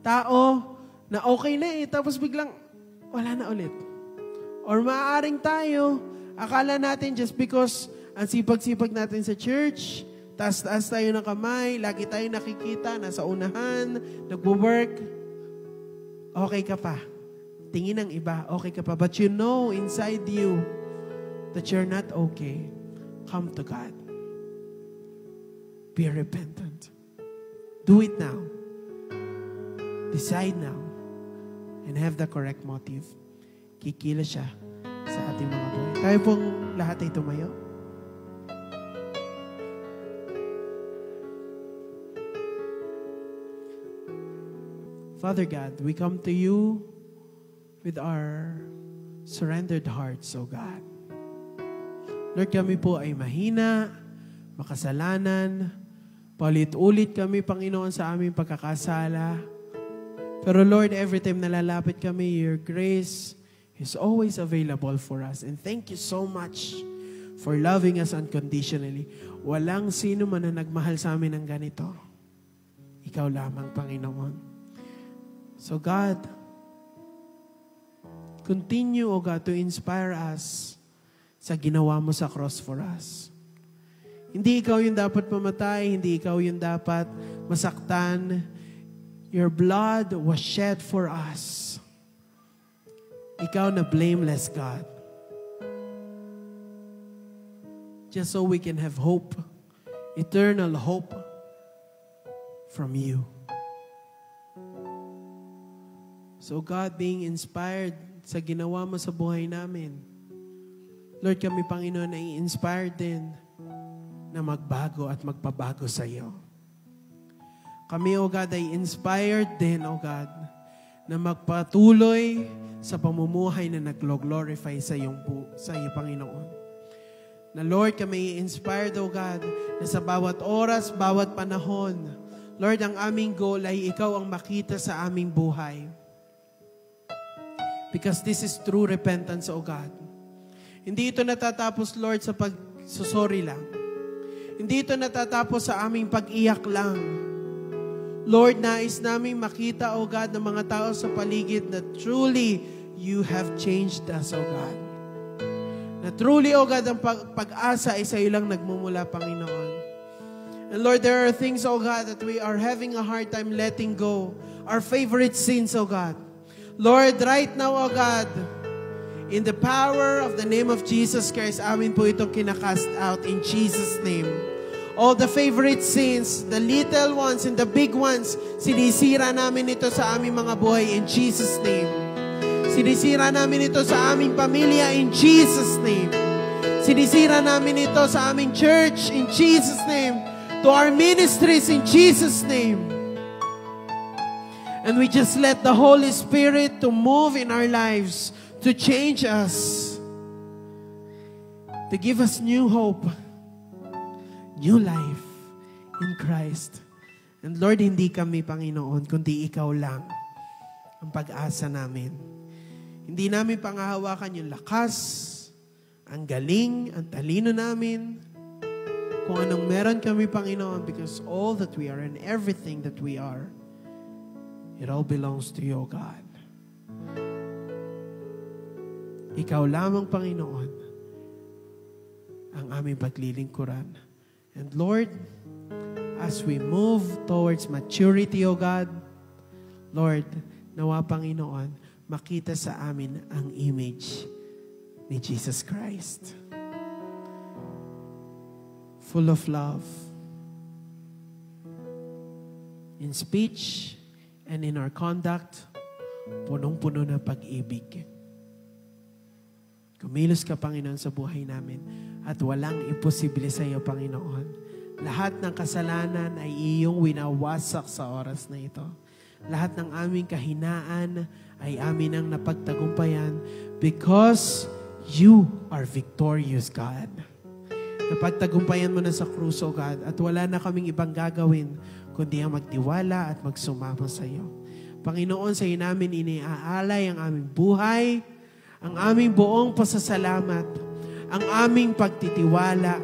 tao na okay na tapos biglang wala na ulit. Or maaaring tayo, akala natin just because ang sipag-sipag natin sa church, taas-taas tayo ng kamay, lagi tayo nakikita, nasa unahan, nagwo-work, okay ka pa. Tingin ng iba, okay ka pa. But you know inside you that you're not okay. Come to God. Be repentant. Do it now. Decide now. And have the correct motive. Kikila siya sa ating mga buhay. Tayo pong lahat ay tumayo. Father God, we come to you with our surrendered hearts, O God. Lord, kami po ay mahina, makasalanan, paulit-ulit kami, Panginoon, sa aming pagkakasala. Pero Lord, every time nalalapit kami, your grace is always available for us. And thank you so much for loving us unconditionally. Walang sino man na nagmahal sa amin ng ganito. Ikaw lamang, Panginoon. So God, continue, O God, to inspire us sa ginawa mo sa cross for us. Hindi ikaw yung dapat mamatay, hindi ikaw yung dapat masaktan. Your blood was shed for us. Ikaw na blameless God. Just so we can have hope, eternal hope from you. So God, being inspired sa ginawa mo sa buhay namin, Lord, kami, Panginoon, ay inspired din na magbago at magpabago sa iyo. Kami, O God, ay inspired din, O God, na magpatuloy sa pamumuhay na nag-glorify sa iyo, Panginoon. Na Lord, kami inspired, O God, na sa bawat oras, bawat panahon, Lord, ang aming goal ay ikaw ang makita sa aming buhay. Because this is true repentance, O God. Hindi ito natatapos, Lord, sa pagsusori lang. Hindi ito natatapos sa aming pag-iyak lang. Lord, nais namin makita, O God, ng mga tao sa paligid na truly, you have changed us, O God. Na truly, O God, ang pag-asa ay sa iyo lang nagmumula, Panginoon. And Lord, there are things, O God, that we are having a hard time letting go. Our favorite sins, O God. Lord, right now, O God, in the power of the name of Jesus Christ, amin po itong kinakast out in Jesus' name. All the favorite sins, the little ones and the big ones, sinisira namin ito sa aming mga buhay in Jesus' name. Sinisira namin ito sa aming pamilya in Jesus' name. Sinisira namin ito sa aming church in Jesus' name. To our ministries in Jesus' name. And we just let the Holy Spirit to move in our lives, to change us, to give us new hope, new life in Christ. And Lord, hindi kami, Panginoon, kundi Ikaw lang ang pag-asa namin. Hindi namin pangahawakan yung lakas, ang galing, ang talino namin, kung anong meron kami, Panginoon, because all that we are and everything that we are, it all belongs to you, God. Ikaw lamang, Panginoon, ang aming paglilingkuran. And Lord, as we move towards maturity, O God, Lord, nawa, Panginoon, makita sa amin ang image ni Jesus Christ. Full of love. In speech and in our conduct, punong-puno ng pag-ibig. Kumilos ka, Panginoon, sa buhay namin at walang imposible sa iyo, Panginoon. Lahat ng kasalanan ay iyong winawasak sa oras na ito. Lahat ng aming kahinaan ay amin ang napagtagumpayan because you are victorious, God. Napagtagumpayan mo na sa krus, O God, at wala na kaming ibang gagawin kundi ang magtiwala at magsumama sa iyo. Panginoon, sa iyo namin iniaalay ang aming buhay, ang aming buong pasasalamat, ang aming pagtitiwala.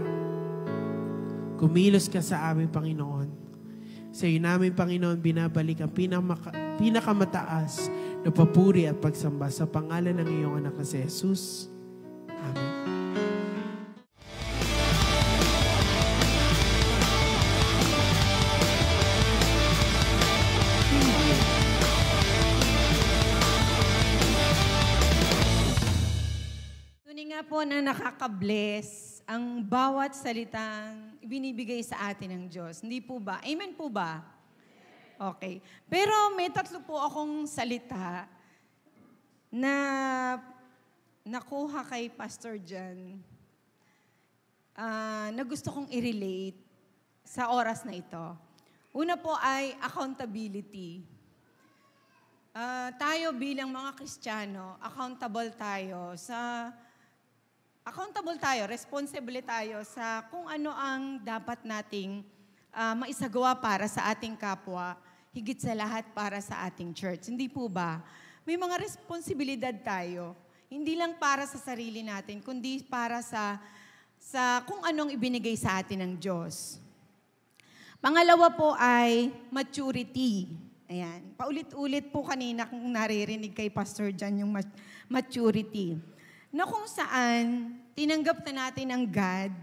Kumilos ka sa aming Panginoon. Sa iyo namin, Panginoon, binabalik ang pinakamataas na papuri at pagsamba sa pangalan ng iyong anak na si Jesus. Amen. Tunay nga po na nakaka-bless ang bawat salitang ibinibigay sa atin ng Diyos. Hindi po ba? Amen po ba? Okay. Pero may tatlo po akong salita na nakuha kay Pastor John na gusto kong i-relate sa oras na ito. Una po ay accountability. Tayo bilang mga Kristiyano, accountable tayo, responsible tayo sa kung ano ang dapat nating maisagawa para sa ating kapwa, higit sa lahat para sa ating church. Hindi po ba? May mga responsibilidad tayo, hindi lang para sa sarili natin, kundi para sa kung anong ibinigay sa atin ng Diyos. Pangalawa po ay maturity. Ayan. Paulit-ulit po kanina kung naririnig kay Pastor John yung maturity. Na kung saan tinanggap na natin ang God,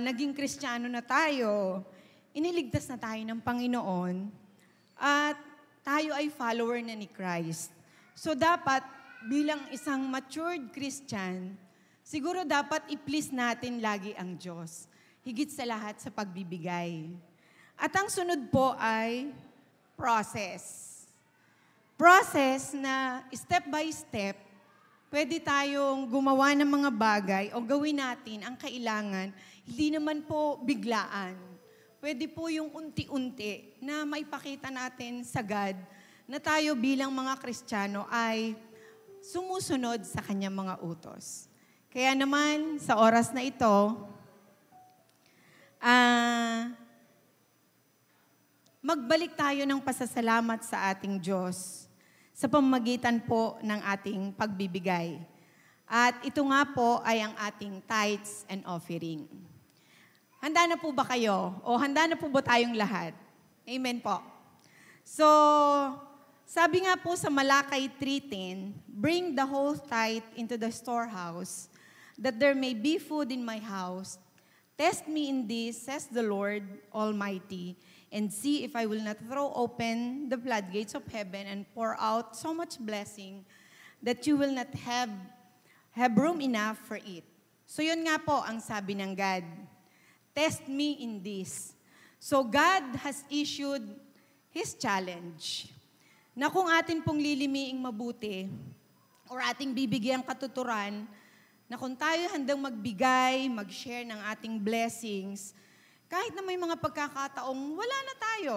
naging Kristiyano na tayo, iniligtas na tayo ng Panginoon, at tayo ay follower na ni Christ. So dapat, bilang isang matured Christian, siguro dapat i-please natin lagi ang Diyos, higit sa lahat sa pagbibigay. At ang sunod po ay process. Process na step by step, pwede tayong gumawa ng mga bagay o gawin natin ang kailangan, hindi naman po biglaan. Pwede po yung unti-unti na maipakita natin sa God na tayo bilang mga Kristiyano ay sumusunod sa kanyang mga utos. Kaya naman, sa oras na ito, magbalik tayo ng pasasalamat sa ating Diyos sa pamamagitan po ng ating pagbibigay. At ito nga po ay ang ating tithes and offering. Handa na po ba kayo? O handa na po ba tayong lahat? Amen po. So, sabi nga po sa Malakay 3:10, bring the whole tithe into the storehouse, that there may be food in my house. Test me in this, says the Lord Almighty, and see if I will not throw open the floodgates of heaven and pour out so much blessing that you will not have room enough for it. So yun nga po ang sabi ng God. Test me in this. So God has issued His challenge na kung atin pong lilimiing mabuti or ating bibigyang katuturan na kung tayo handang magbigay, mag-share ng ating blessings, kahit na may mga pagkakataong wala na tayo.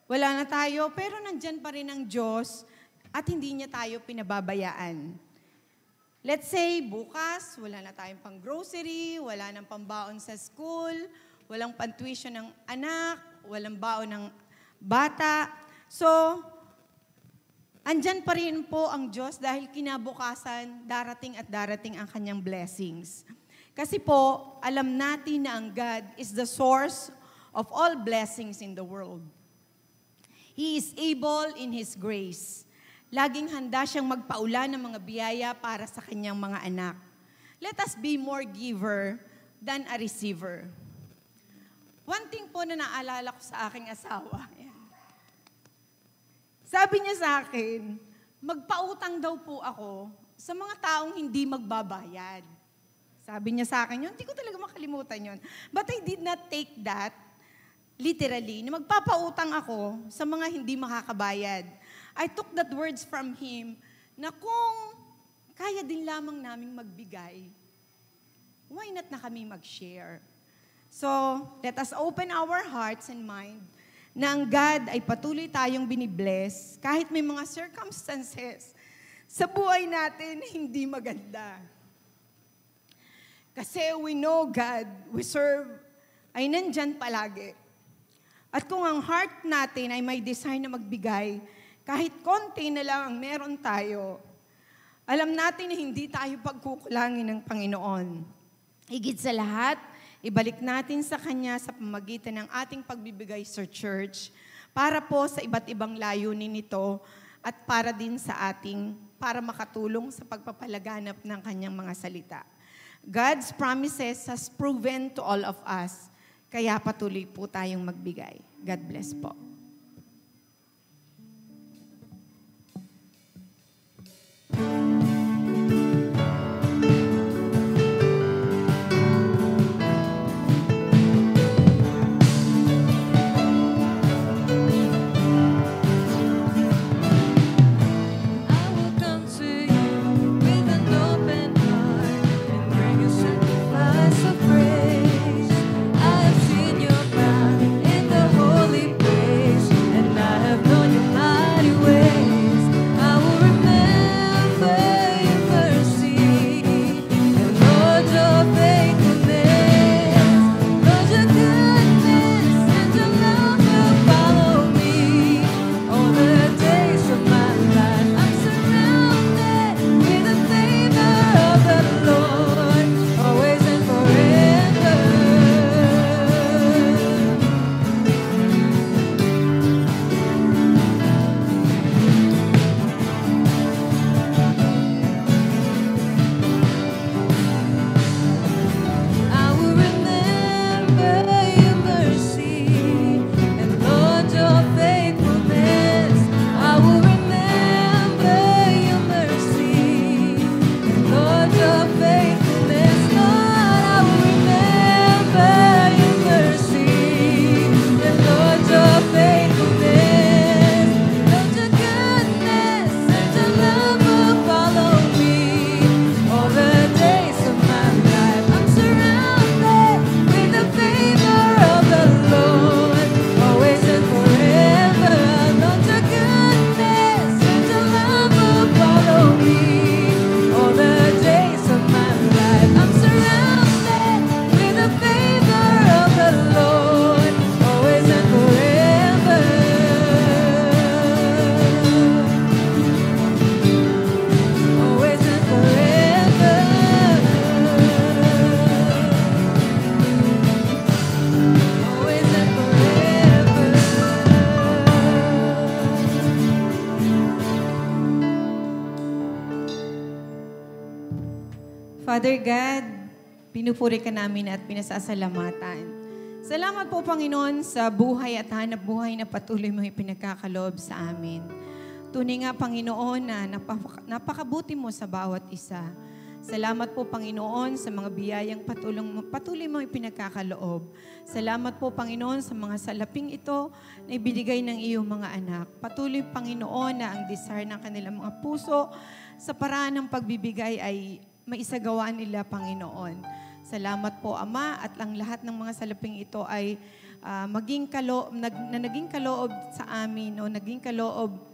Wala na tayo, pero nandyan pa rin ang Diyos at hindi niya tayo pinababayaan. Let's say, bukas, wala na tayong pang grocery, wala nang pambaon sa school, walang pang-tuition ng anak, walang baon ng bata. So, andyan pa rin po ang Diyos dahil kinabukasan, darating ang kanyang blessings. Kasi po, alam natin na ang God is the source of all blessings in the world. He is able in His grace. Laging handa siyang magpaulan ng mga biyaya para sa kanyang mga anak. Let us be more giver than a receiver. One thing po na naalala ko sa aking asawa, sabi niya sa akin, magpautang daw po ako sa mga taong hindi magbabayad. Sabi niya sa akin yun, hindi ko talaga makalimutan yun. But I did not take that literally, na magpapautang ako sa mga hindi makakabayad. I took that words from him na kung kaya din lamang naming magbigay, why not na kami mag-share? So, let us open our hearts and mind na ang God ay patuloy tayong binibless kahit may mga circumstances sa buhay natin hindi maganda. Kasi we know God, we serve, ay nandyan palagi. At kung ang heart natin ay may desire na magbigay, kahit konti na lang ang meron tayo, alam natin na hindi tayo pagkukulangin ng Panginoon. Higit sa lahat, ibalik natin sa Kanya sa pamamagitan ng ating pagbibigay sa church para po sa iba't ibang layunin nito at para din sa para makatulong sa pagpapalaganap ng Kanyang mga salita. God's promises has proven to all of us, kaya patuloy po tayong magbigay. God bless po. Father God, pinupuri ka namin at pinasasalamatan. Salamat po, Panginoon, sa buhay at hanap buhay na patuloy mo ipinagkakaloob sa amin. Tunay nga, Panginoon, na napakabuti mo sa bawat isa. Salamat po, Panginoon, sa mga biyayang patuloy mo ipinagkakaloob. Salamat po, Panginoon, sa mga salaping ito na ibinigay ng iyong mga anak. Patuloy, Panginoon, na ang desire ng kanilang mga puso sa paraan ng pagbibigay ay maisagawa nila, Panginoon. Salamat po, Ama, at ang lahat ng mga salaping ito ay naging kaloob sa amin o naging kaloob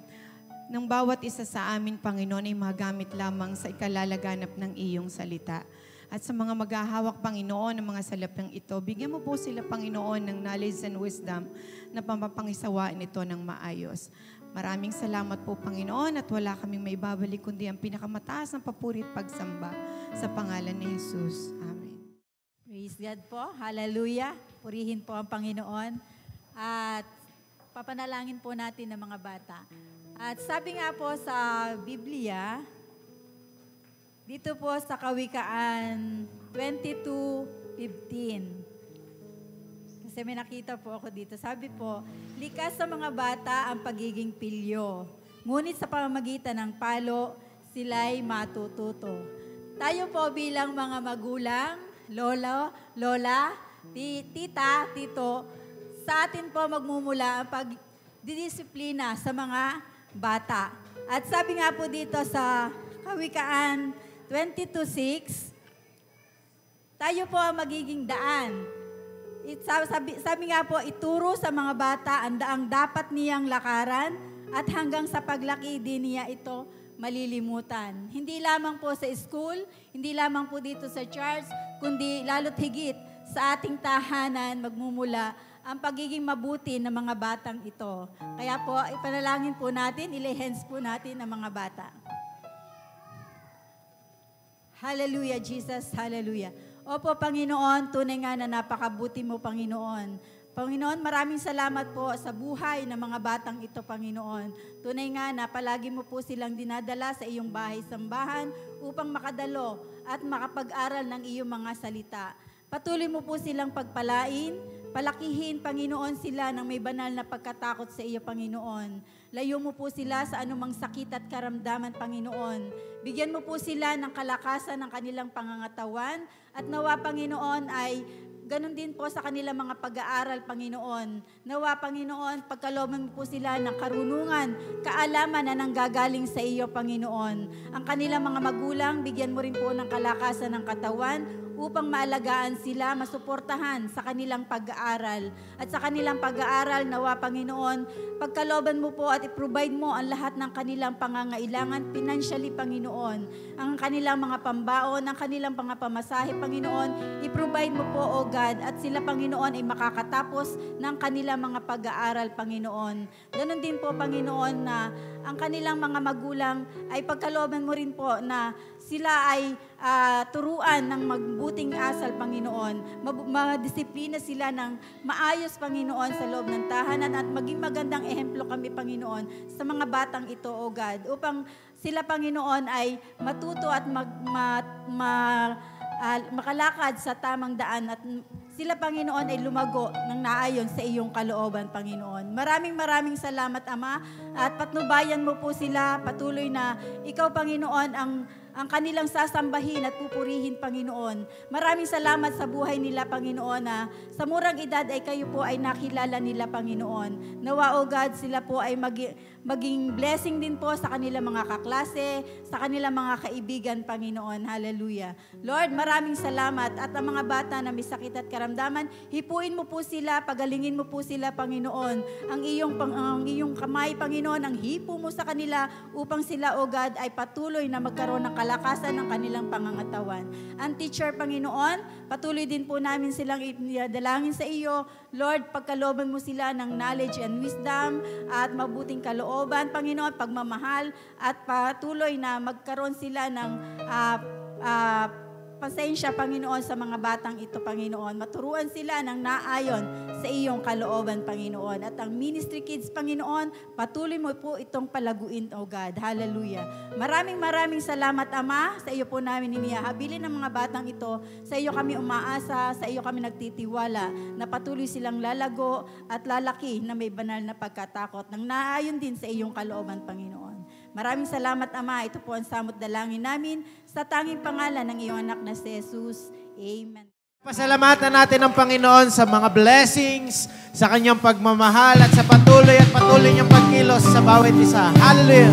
ng bawat isa sa amin, Panginoon, ay magamit lamang sa ikalalaganap ng iyong salita. At sa mga maghahawak, Panginoon, ng mga salaping ito, bigyan mo po sila, Panginoon, ng knowledge and wisdom na pampapangisawaan ito ng maayos. Maraming salamat po, Panginoon, at wala kaming maibabalik kundi ang pinakamataas ng papuri at pagsamba sa pangalan ni Jesus. Amen. Praise God po. Hallelujah. Purihin po ang Panginoon. At papanalangin po natin ng mga bata. At sabi nga po sa Biblia, dito po sa Kawikaan 22:15. Kasi may nakita po ako dito. Sabi po, likas sa mga bata ang pagiging pilyo. Ngunit sa pamamagitan ng palo, sila'y matututo. Tayo po bilang mga magulang, lola, tita, tito, sa atin po magmumula ang pagdidisiplina sa mga bata. At sabi nga po dito sa Kawikaan 22:6, tayo po ang magiging daan. Sabi nga po, ituro sa mga bata ang daang dapat niyang lakaran at hanggang sa paglaki din niya ito malilimutan. Hindi lamang po sa school, hindi lamang po dito sa church, kundi lalo't higit sa ating tahanan magmumula ang pagiging mabuti ng mga batang ito. Kaya po, ipanalangin po natin, ilay-hands po natin ang mga bata. Hallelujah, Jesus. Hallelujah. Opo, Panginoon, tunay nga na napakabuti mo, Panginoon. Panginoon, maraming salamat po sa buhay ng mga batang ito, Panginoon. Tunay nga na palagi mo po silang dinadala sa iyong bahay-sambahan upang makadalo at makapag-aral ng iyong mga salita. Patuloy mo po silang pagpalain, palakihin, Panginoon, sila ng may banal na pagkatakot sa iyo, Panginoon. Layo mo po sila sa anumang sakit at karamdaman, Panginoon. Bigyan mo po sila ng kalakasan ng kanilang pangangatawan at nawa, Panginoon, ay ganon din po sa kanilang mga pag-aaral, Panginoon. Nawa, Panginoon, pagkalooban mo po sila ng karunungan, kaalaman na nanggagaling sa iyo, Panginoon. Ang kanilang mga magulang, bigyan mo rin po ng kalakasan ng katawan upang maalagaan sila, masuportahan sa kanilang pag-aaral. At sa kanilang pag-aaral, nawa, Panginoon, pagkalooban mo po at i-provide mo ang lahat ng kanilang pangangailangan financially, Panginoon. Ang kanilang mga pambaon, ang kanilang mga pamasahe, Panginoon, i-provide mo po, O God, at sila, Panginoon, ay makakatapos ng kanilang mga pag-aaral, Panginoon. Ganon din po, Panginoon, na ang kanilang mga magulang ay pagkalooban mo rin po na sila ay turuan ng magbuting asal, Panginoon. Madisiplina sila ng maayos, Panginoon, sa loob ng tahanan at maging magandang ehemplo kami, Panginoon, sa mga batang ito, O God, upang sila, Panginoon, ay matuto at makalakad sa tamang daan at sila, Panginoon, ay lumago ng naayon sa iyong kalooban, Panginoon. Maraming salamat, Ama, at patnubayan mo po sila patuloy na ikaw, Panginoon, ang kanilang sasambahin at pupurihin, Panginoon. Maraming salamat sa buhay nila, Panginoon, na sa murang edad ay kayo po ay nakilala nila, Panginoon. Nawa, O God, sila po ay maging blessing din po sa kanilang mga kaklase, sa kanilang mga kaibigan, Panginoon. Hallelujah. Lord, maraming salamat at ang mga bata na may sakit at karamdaman, hipuin mo po sila, pagalingin mo po sila, Panginoon. Ang iyong kamay, Panginoon, ang hipo mo sa kanila upang sila, O God, ay patuloy na magkaroon ng kalakasan ng kanilang pangangatawan. Ang teacher, Panginoon, patuloy din po namin silang idalangin sa iyo. Lord, pagkalooban mo sila ng knowledge and wisdom at mabuting kalooban, Panginoon, pagmamahal at patuloy na magkaroon sila ng pasensya, Panginoon, sa mga batang ito, Panginoon. Maturuan sila ng naayon sa iyong kalooban, Panginoon. At ang ministry kids, Panginoon, patuloy mo po itong palaguin, O God. Hallelujah. Maraming salamat, Ama. Sa iyo po namin inihahabilin ng mga batang ito. Sa iyo kami umaasa, sa iyo kami nagtitiwala na patuloy silang lalago at lalaki na may banal na pagkatakot nang naayon din sa iyong kalooban, Panginoon. Maraming salamat, Ama. Ito po ang samot dalangin namin sa tanging pangalan ng iyong anak na si Jesus. Amen. Pasalamatan natin ang Panginoon sa mga blessings, sa kanyang pagmamahal at sa patuloy niyang pagkilos sa bawat isa. Hallelujah!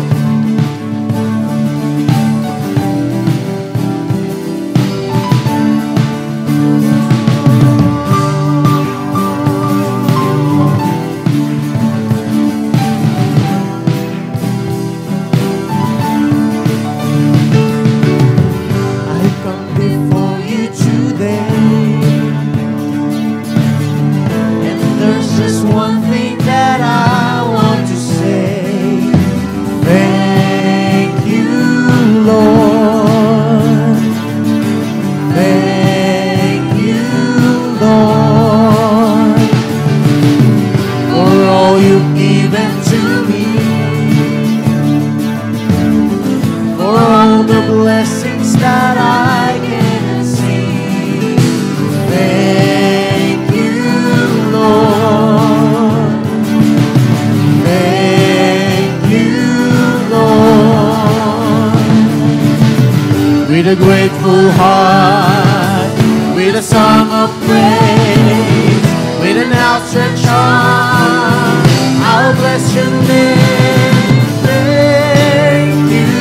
with a grateful heart, with a song of praise, with an outstretched arm, I'll bless your name. Thank you,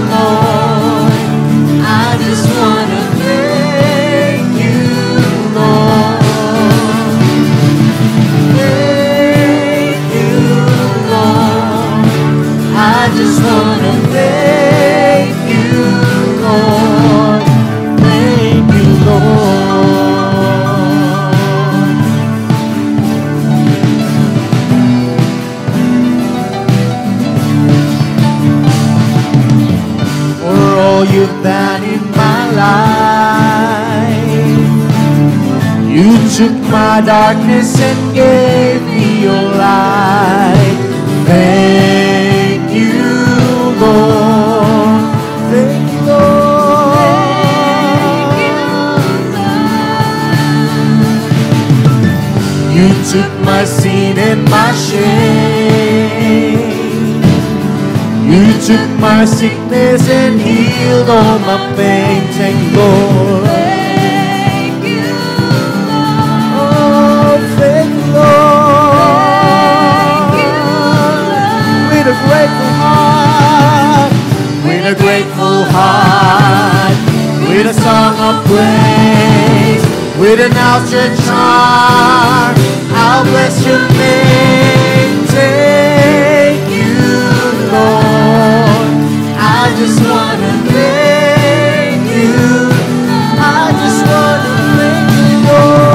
Lord. I just want to thank you, Lord. Thank you, Lord. I just want to thank you, Lord. Thank you, Lord. For all you've done in my life, you took my darkness and gave me your light. Thank you, Lord. Thank you, Lord. You took my sin and my shame. You took my sickness and healed all my pain. Thank you, Lord. Thank you, Oh, thank you, Lord. With a grateful heart, with a grateful heart, with a song of praise, with an outstretched arm, I'll bless your name. Thank you, Lord. I just want to thank you. I just want to thank you, Lord.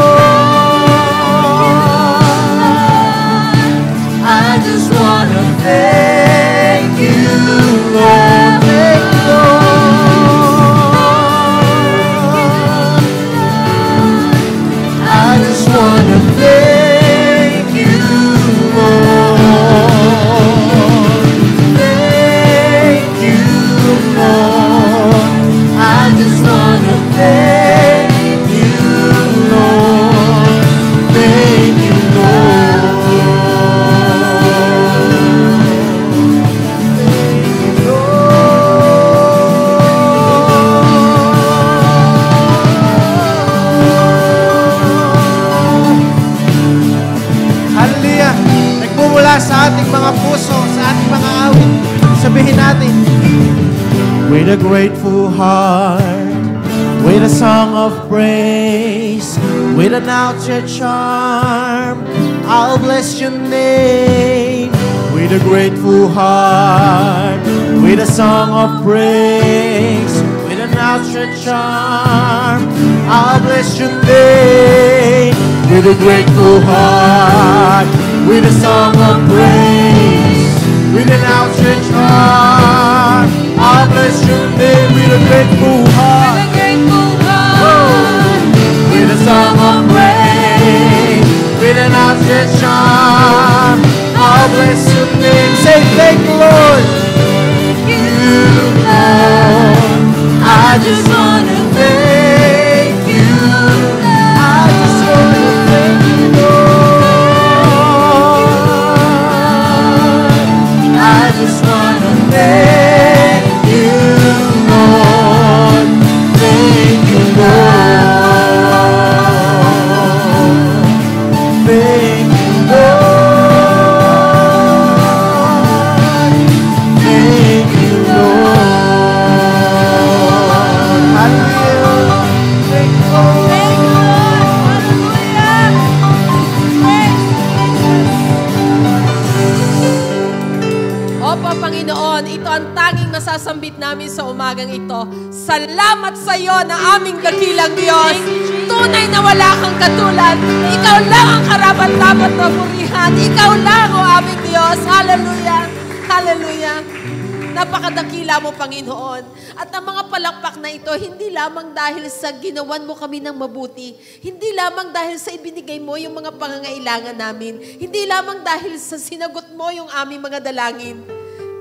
I just want to thank you, Lord. Thank you, Lord. I just want to thank you, Lord. Thank you, Lord. I just want to thank you, Lord. Thank you, Lord. Thank you, Lord. Hallelujah! Nagmumula sa ating mga puso, sa ating mga awit. Sabihin natin, With a grateful heart, with a song of praise, with an outstretched arm, I'll bless your name. With a grateful heart, with a song of praise, with an outstretched arm, I'll bless your name. With a grateful heart, with a song of praise, with an outstretched arm, I'll bless your name. With a grateful heart, with a song of praise, with an outstretched arm, I'll bless your name. Say thank you, Lord. You, Lord. I just want to thank you. I just want to thank you, Lord. I just want to thank you, Lord. Thank you, Lord. Thank you, Lord. Thank you, Lord. Hallelujah. Thank you, Lord. Thank you, Lord. Hallelujah. Praise Jesus. Opo, Panginoon, ito ang tanging masasambit namin sa umagang ito. Salamat sa iyo na aming dakilang Diyos. Tunay na wala kang katulad. Ikaw lang ang karapat-dapat na purihan. Ikaw lang, o aming Diyos. Hallelujah. Hallelujah. Napakadakila mo, Panginoon. At ang mga palakpak na ito, hindi lamang dahil sa ginawan mo kami ng mabuti. Hindi lamang dahil sa ibinigay mo yung mga pangangailangan namin. Hindi lamang dahil sa sinagot mo yung aming mga dalangin.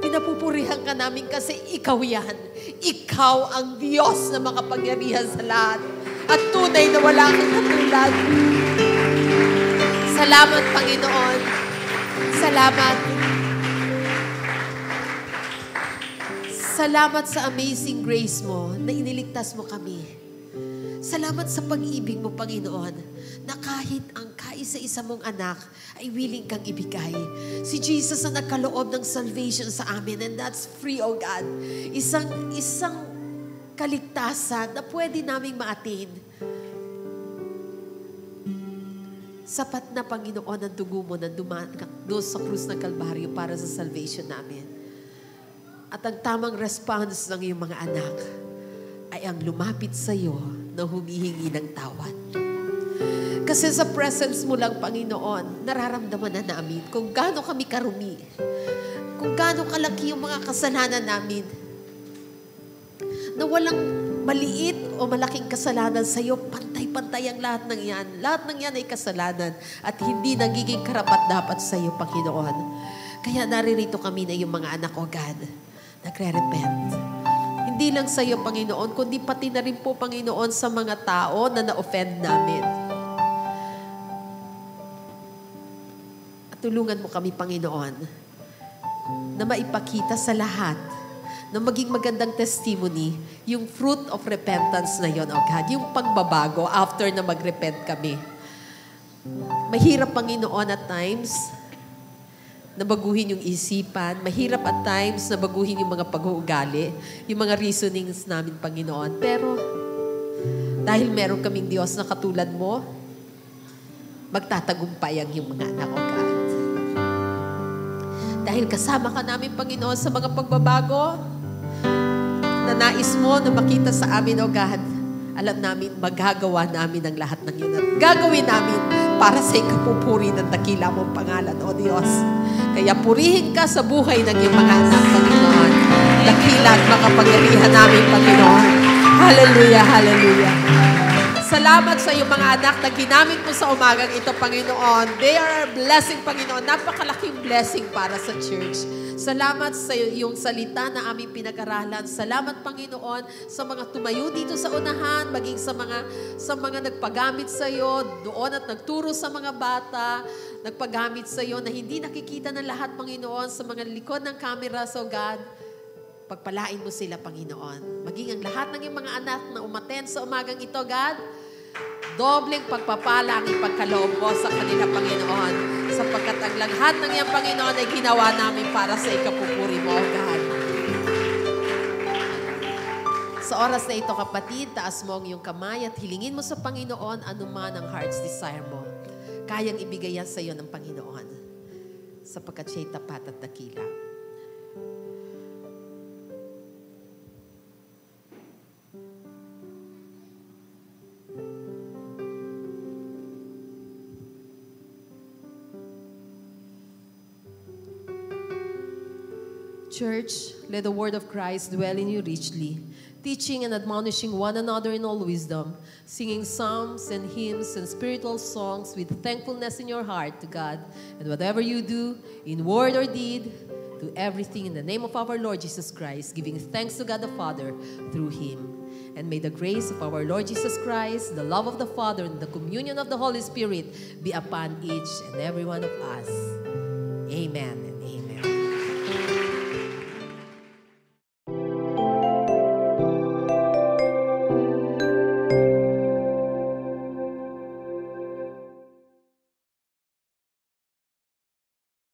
Pinapupurihan ka namin kasi ikaw yan. Ikaw ang Diyos na makapangyarihan sa lahat. At tunay na wala kang katulad. Salamat, Panginoon. Salamat. Salamat sa amazing grace mo na iniligtas mo kami. Salamat sa pag-ibig mo, Panginoon, na kahit ang kaisa-isa mong anak ay willing kang ibigay. Si Jesus ang nagkaloob ng salvation sa amin, and that's free, oh God. Isang kaligtasan na pwede naming ma-attain. Sapat na, Panginoon, ang dugo mo na doon sa krus ng Kalbaryo para sa salvation namin. At ang tamang response ng iyong mga anak ay ang lumapit sa iyo na humihingi ng tawad. Kasi sa presence mo lang, Panginoon, nararamdaman na namin kung gaano kami karumi, kung gaano kalaki yung mga kasalanan namin, na walang maliit o malaking kasalanan sa iyo, pantay-pantay ang lahat ng yan. Lahat ng yan ay kasalanan at hindi nagiging karapat-dapat sa iyo, Panginoon. Kaya naririto kami na yung mga anak, o God, nagre-repent. Hindi lang sa iyo, Panginoon, kundi pati na rin po, Panginoon, sa mga tao na na-offend namin. At tulungan mo kami, Panginoon, na maipakita sa lahat, na maging magandang testimony, yung fruit of repentance na yon, oh God, yung pagbabago after na mag-repent kami. Mahirap, Panginoon, at times, na baguhin yung isipan. Mahirap at times na baguhin yung mga pag-uugali, yung mga reasonings namin, Panginoon. Pero, dahil meron kaming Diyos na katulad mo, magtatagumpay ang iyong mga anak, o God. Dahil kasama ka namin, Panginoon, sa mga pagbabago na nais mo na makita sa amin, o God, alam namin, magagawa namin ang lahat ng yun at gagawin namin para sa ikapupuri ng dakila mong pangalan, o Diyos. Kaya purihin ka sa buhay ng iyong mga anak, Panginoon. Dakila at makapangyarihan namin, Panginoon. Hallelujah, hallelujah. Salamat sa iyong mga anak na ginamit mo sa umagang ito, Panginoon. They are a blessing, Panginoon. Napakalaking blessing para sa church. Salamat sa iyong salita na aming pinag-aralan. Salamat, Panginoon, sa mga tumayo dito sa unahan, maging sa mga nagpagamit sa iyo doon at nagturo sa mga bata, nagpagamit sa iyo na hindi nakikita ng lahat, Panginoon, sa mga likod ng camera, so God, pagpalain mo sila, Panginoon. Maging ang lahat ng iyong mga anak na umaten sa umagang ito, God, dobleng pagpapala ang ipagkaloob mo sa kanila, Panginoon, sapagkat ang lahat ng iyong, Panginoon, ay ginawa namin para sa ikapupuri mo, God. Sa oras na ito, kapatid, taas mo ang iyong kamay at hilingin mo sa Panginoon anuman ang heart's desire mo. Kayang ibigay yan sa iyo ng Panginoon, sapagkat siya'y tapat at dakila. Church, let the word of Christ dwell in you richly, teaching and admonishing one another in all wisdom, singing psalms and hymns and spiritual songs with thankfulness in your heart to God. And whatever you do, in word or deed, do everything in the name of our Lord Jesus Christ, giving thanks to God the Father through Him. And may the grace of our Lord Jesus Christ, the love of the Father, and the communion of the Holy Spirit be upon each and every one of us. Amen.